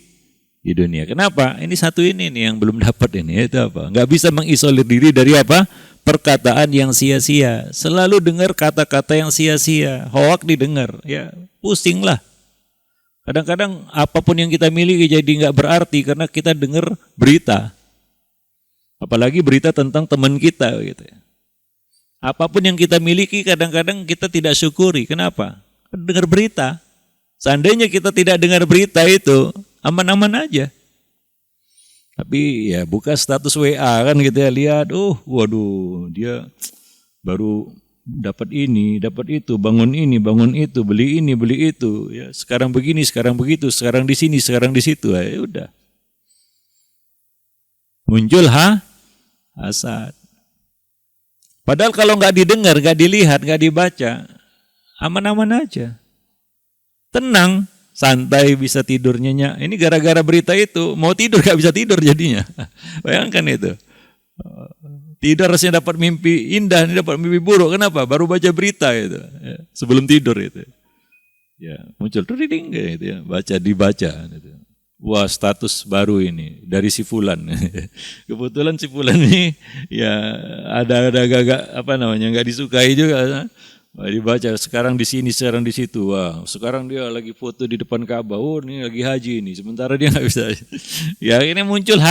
S2: dunia. Kenapa? Ini satu ini nih yang belum dapat ini. Itu apa? Enggak bisa mengisolir diri dari apa? Perkataan yang sia-sia. Selalu dengar kata-kata yang sia-sia. Hoak didengar. Ya, pusing lah. Kadang-kadang apapun yang kita miliki jadi enggak berarti karena kita dengar berita. Apalagi berita tentang teman kita gitu ya. Apapun yang kita miliki kadang-kadang kita tidak syukuri. Kenapa? Dengar berita. Seandainya kita tidak dengar berita itu, aman-aman aja. Tapi ya buka status WA kan gitu ya, lihat, waduh dia baru dapat ini, dapat itu, bangun ini, bangun itu, beli ini, beli itu, ya sekarang begini, sekarang begitu, sekarang di sini, sekarang di situ, ya udah. Muncul hasad. Padahal kalau nggak didengar, nggak dilihat, nggak dibaca, aman-aman aja. Tenang, santai bisa tidur nyenyak. Ini gara-gara berita itu, mau tidur gak bisa tidur jadinya. Bayangkan itu. Tidur harusnya dapat mimpi indah, ini dapat mimpi buruk. Kenapa? Baru baca berita itu. Ya, sebelum tidur itu. Ya, muncul reading gitu ya, dibaca gitu. Wah, status baru ini dari si fulan. Kebetulan si fulan ini ya ada agak apa namanya enggak disukai juga. Wah, dibaca sekarang di sini, sekarang di situ. Wah, sekarang dia lagi foto di depan Ka'bah. Oh, ini lagi haji ini. Sementara dia nggak bisa. Ya, ini muncul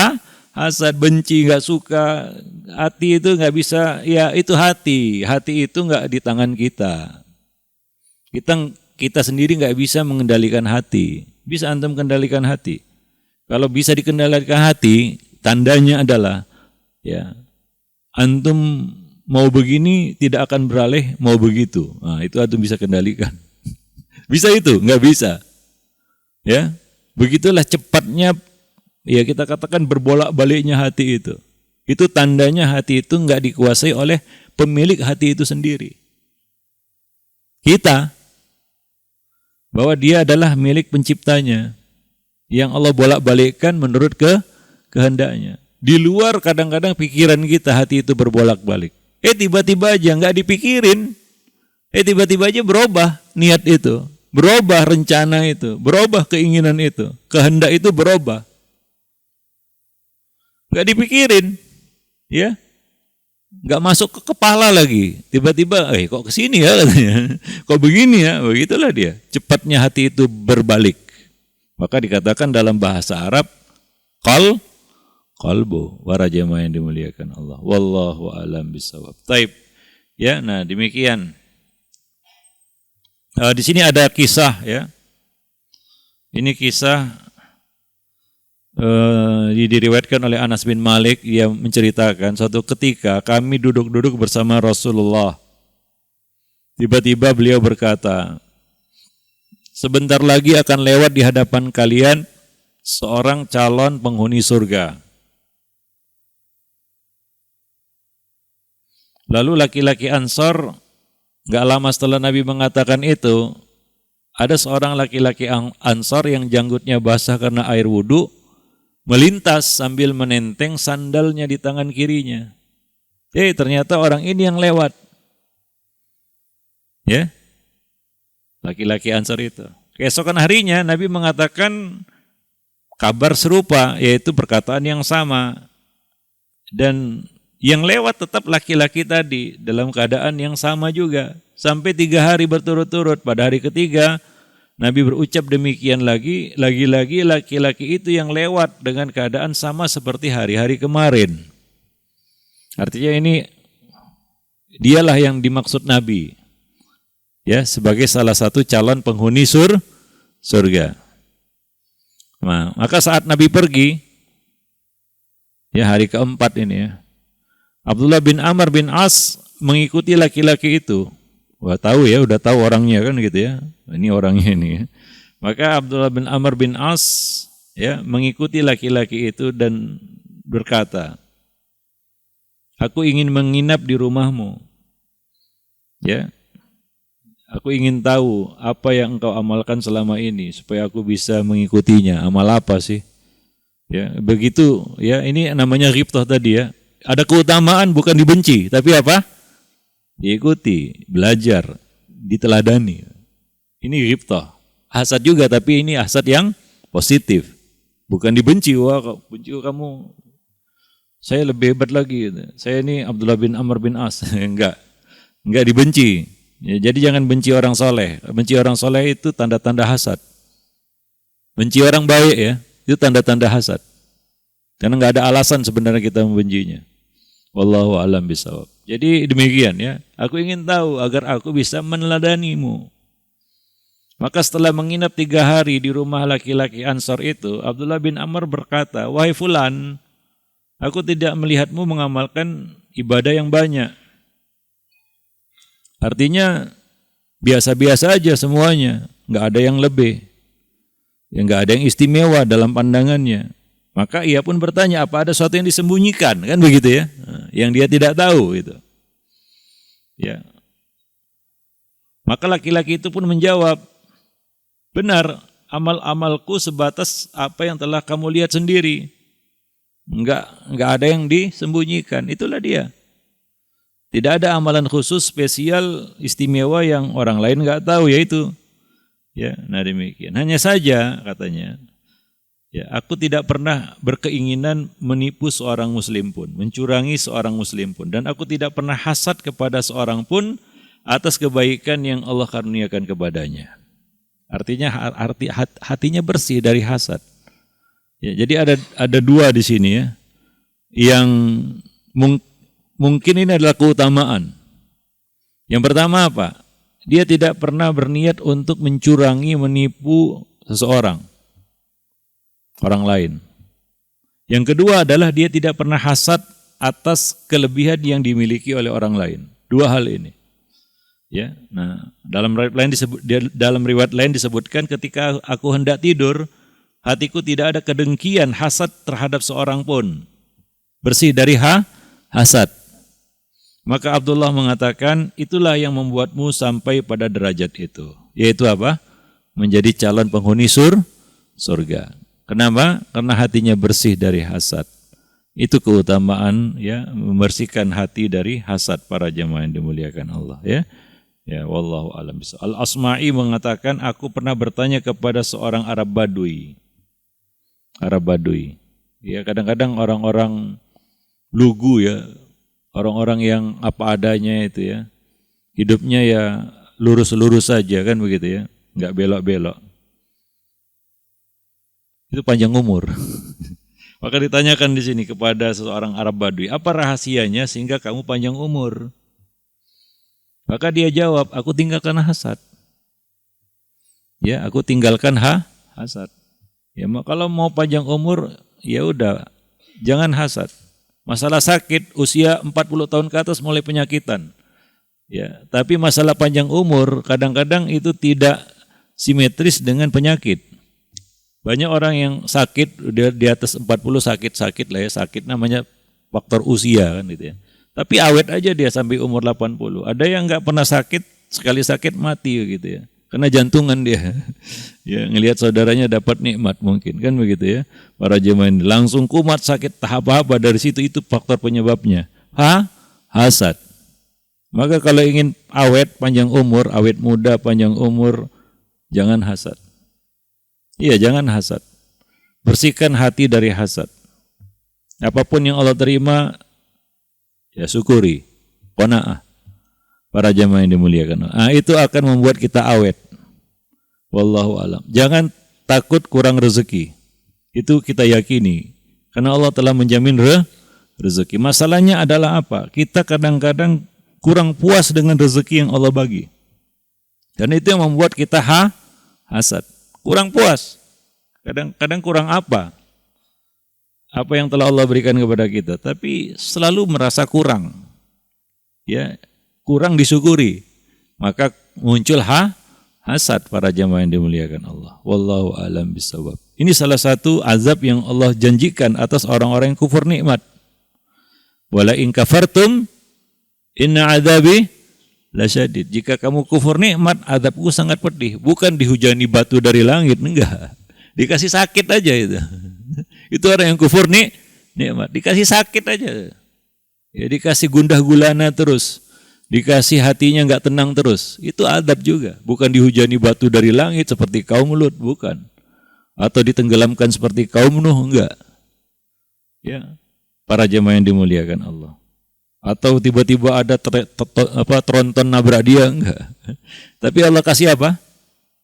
S2: hasad, benci, nggak suka. Hati itu nggak bisa. Ya, itu hati. Hati itu nggak di tangan kita. Kita sendiri nggak bisa mengendalikan hati. Bisa antum kendalikan hati. Kalau bisa dikendalikan hati, tandanya adalah ya antum mau begini tidak akan beralih mau begitu. Nah, itu antum bisa kendalikan. Bisa itu? Enggak bisa. Ya. Begitulah cepatnya ya kita katakan berbolak-baliknya hati itu. Itu tandanya hati itu enggak dikuasai oleh pemilik hati itu sendiri. Kita bahwa dia adalah milik penciptanya yang Allah bolak-balikkan menurut kehendaknya. Di luar kadang-kadang pikiran kita hati itu berbolak-balik. Tiba-tiba aja nggak dipikirin. Tiba-tiba aja berubah niat itu. Berubah rencana itu. Berubah keinginan itu. Kehendak itu berubah. Nggak dipikirin. Ya. Nggak masuk ke kepala lagi. Tiba-tiba, kok kesini ya katanya. Kok begini ya. Begitulah dia. Cepatnya hati itu berbalik. Maka dikatakan dalam bahasa Arab, qalbu. Para jemaah yang dimuliakan Allah. Wallahu a'lam bishawab. Taib. Ya, nah demikian. Di sini ada kisah ya. Ini kisah diriwayatkan oleh Anas bin Malik. Ia menceritakan suatu ketika kami duduk-duduk bersama Rasulullah. Tiba-tiba beliau berkata, sebentar lagi akan lewat di hadapan kalian seorang calon penghuni surga. Lalu laki-laki Ansor, gak lama setelah Nabi mengatakan itu, ada seorang laki-laki Ansor yang janggutnya basah karena air wudhu, melintas sambil menenteng sandalnya di tangan kirinya. Ternyata orang ini yang lewat. Ya, laki-laki Ansor itu. Keesokan harinya Nabi mengatakan kabar serupa, yaitu perkataan yang sama. Dan yang lewat tetap laki-laki tadi dalam keadaan yang sama juga. Sampai 3 hari berturut-turut. Pada hari ketiga Nabi berucap demikian lagi. Lagi-lagi laki-laki itu yang lewat dengan keadaan sama seperti hari-hari kemarin. Artinya ini dialah yang dimaksud Nabi. Ya, sebagai salah satu calon penghuni surga. Nah, maka saat Nabi pergi, ya hari keempat ini ya, Abdullah bin Amr bin As mengikuti laki-laki itu. Wah tahu ya, udah tahu orangnya kan gitu ya. Ini orangnya ini. Ya. Maka Abdullah bin Amr bin As ya mengikuti laki-laki itu dan berkata, aku ingin menginap di rumahmu. Ya. Aku ingin tahu apa yang engkau amalkan selama ini supaya aku bisa mengikutinya. Amal apa sih? Ya, begitu ya, ini namanya ghibthah tadi ya. Ada keutamaan bukan dibenci, tapi apa? Diikuti, belajar, diteladani. Ini ghibthah. Hasad juga, tapi ini hasad yang positif. Bukan dibenci, wah benci kamu. Saya lebih hebat lagi. Saya ini Abdullah bin Amr bin As. Enggak dibenci. Ya, jadi jangan benci orang soleh. Benci orang soleh itu tanda-tanda hasad. Benci orang baik ya, itu tanda-tanda hasad. Karena nggak ada alasan sebenarnya kita membencinya. Wallahu a'lam bishawab. Jadi demikian ya. Aku ingin tahu agar aku bisa meneladanimu. Maka setelah menginap 3 hari di rumah laki-laki Ansor itu, Abdullah bin Amr berkata, wahai fulan, aku tidak melihatmu mengamalkan ibadah yang banyak. Artinya biasa-biasa aja semuanya, nggak ada yang lebih, ya nggak ada yang istimewa dalam pandangannya. Maka ia pun bertanya, apa ada sesuatu yang disembunyikan, kan begitu ya, yang dia tidak tahu itu. Ya, maka laki-laki itu pun menjawab, benar, amal-amalku sebatas apa yang telah kamu lihat sendiri, nggak ada yang disembunyikan, itulah dia. Tidak ada amalan khusus spesial istimewa yang orang lain nggak tahu, yaitu ya, nah demikian. Hanya saja katanya, ya aku tidak pernah berkeinginan menipu seorang muslim pun, mencurangi seorang muslim pun, dan aku tidak pernah hasad kepada seorang pun atas kebaikan yang Allah karuniakan kepadanya. Artinya hatinya bersih dari hasad. Ya, jadi ada 2 di sini ya, yang mungkin ini adalah keutamaan. Yang pertama apa? Dia tidak pernah berniat untuk mencurangi, menipu seseorang, orang lain. Yang kedua adalah dia tidak pernah hasad atas kelebihan yang dimiliki oleh orang lain. 2 hal ini. Ya, nah dalam riwayat lain disebutkan ketika aku hendak tidur, hatiku tidak ada kedengkian, hasad terhadap seorang pun. Bersih dari hasad. Maka Abdullah mengatakan, itulah yang membuatmu sampai pada derajat itu. Yaitu apa? Menjadi calon penghuni surga. Kenapa? Karena hatinya bersih dari hasad. Itu keutamaan ya, membersihkan hati dari hasad para jemaah yang dimuliakan Allah ya. Ya, wallahu a'lam bishawab. Al-Asma'i mengatakan, aku pernah bertanya kepada seorang Arab Badui. Ya, kadang-kadang orang-orang lugu ya, orang-orang yang apa adanya itu ya, hidupnya ya lurus-lurus saja kan begitu ya, nggak belok-belok. Itu panjang umur. Maka ditanyakan di sini kepada seseorang Arab Badui, apa rahasianya sehingga kamu panjang umur? Maka dia jawab, aku tinggalkan hasad. Ya, aku tinggalkan hasad. Ya, kalau mau panjang umur, ya udah, jangan hasad. Masalah sakit, usia 40 tahun ke atas mulai penyakitan. Ya, tapi masalah panjang umur kadang-kadang itu tidak simetris dengan penyakit. Banyak orang yang sakit udah di atas 40 sakit lah ya, sakit namanya faktor usia kan gitu ya. Tapi awet aja dia sampai umur 80. Ada yang enggak pernah sakit, sekali sakit mati gitu ya. Kena jantungan dia. Ya, ngelihat saudaranya dapat nikmat mungkin kan begitu ya. Para jemaah ini langsung kumat sakit tahap-tahap dari situ, itu faktor penyebabnya. Hasad. Maka kalau ingin awet panjang umur, awet muda panjang umur, jangan hasad. Iya, jangan hasad. Bersihkan hati dari hasad. Apapun yang Allah terima, ya syukuri. Qanaah. Para jamaah yang dimuliakan. Itu akan membuat kita awet. Wallahu alam. Jangan takut kurang rezeki. Itu kita yakini. Karena Allah telah menjamin rezeki. Masalahnya adalah apa? Kita kadang-kadang kurang puas dengan rezeki yang Allah bagi. Dan itu yang membuat kita hasad. Kurang puas. Kadang-kadang kurang apa? Apa yang telah Allah berikan kepada kita. Tapi selalu merasa kurang. Ya, kurang disyukuri. Maka muncul hasad para jamaah yang dimuliakan Allah. Wallahu a'lam bishawab. Ini salah satu azab yang Allah janjikan atas orang-orang yang kufur nikmat. Wala in kafartum inna adzabi lasyadid. Jika kamu kufur nikmat, azabku sangat pedih. Bukan dihujani batu dari langit, enggak. Dikasih sakit aja itu. Itu orang yang kufur nikmat, dikasih sakit aja. Ya, dikasih gundah gulana terus. Dikasih hatinya enggak tenang terus. Itu azab juga. Bukan dihujani batu dari langit seperti kaum Lut, bukan. Atau ditenggelamkan seperti kaum Nuh, enggak. Ya. Para jemaah yang dimuliakan Allah. Atau tiba-tiba ada tronton nabrak dia, enggak. Tapi Allah kasih apa?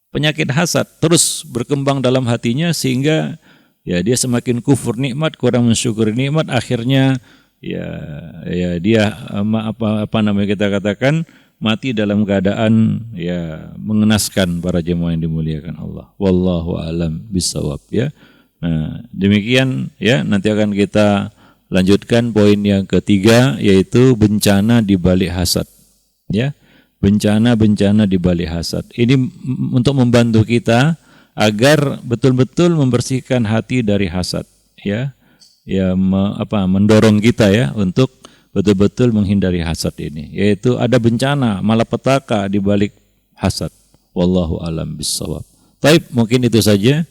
S2: Penyakit hasad terus berkembang dalam hatinya sehingga ya dia semakin kufur nikmat, kurang mensyukuri nikmat, akhirnya ya dia apa namanya kita katakan mati dalam keadaan ya mengenaskan para jemaah yang dimuliakan Allah. Wallahu a'lam bishawab ya. Nah, demikian ya, nanti akan kita lanjutkan poin yang ketiga, yaitu bencana di balik hasad. Ya, bencana-bencana di balik hasad. Ini untuk membantu kita agar betul-betul membersihkan hati dari hasad. Ya, mendorong kita ya untuk betul-betul menghindari hasad ini. Yaitu ada bencana, malapetaka di balik hasad. Wallahu a'lam bishawab. Baik, mungkin itu saja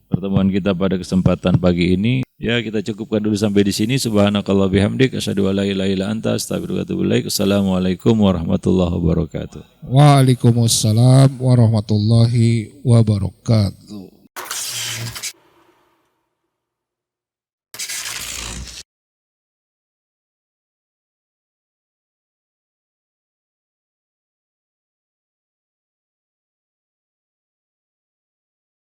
S2: pertemuan kita pada kesempatan pagi ini. Ya, kita cukupkan dulu sampai di sini. Subhanakallah bihamdik, asyhadu an la ilaha illa anta, astaghfiruka wa atubu ilaik. Assalamualaikum warahmatullahi wabarakatuh.
S1: Waalaikumsalam warahmatullahi wabarakatuh.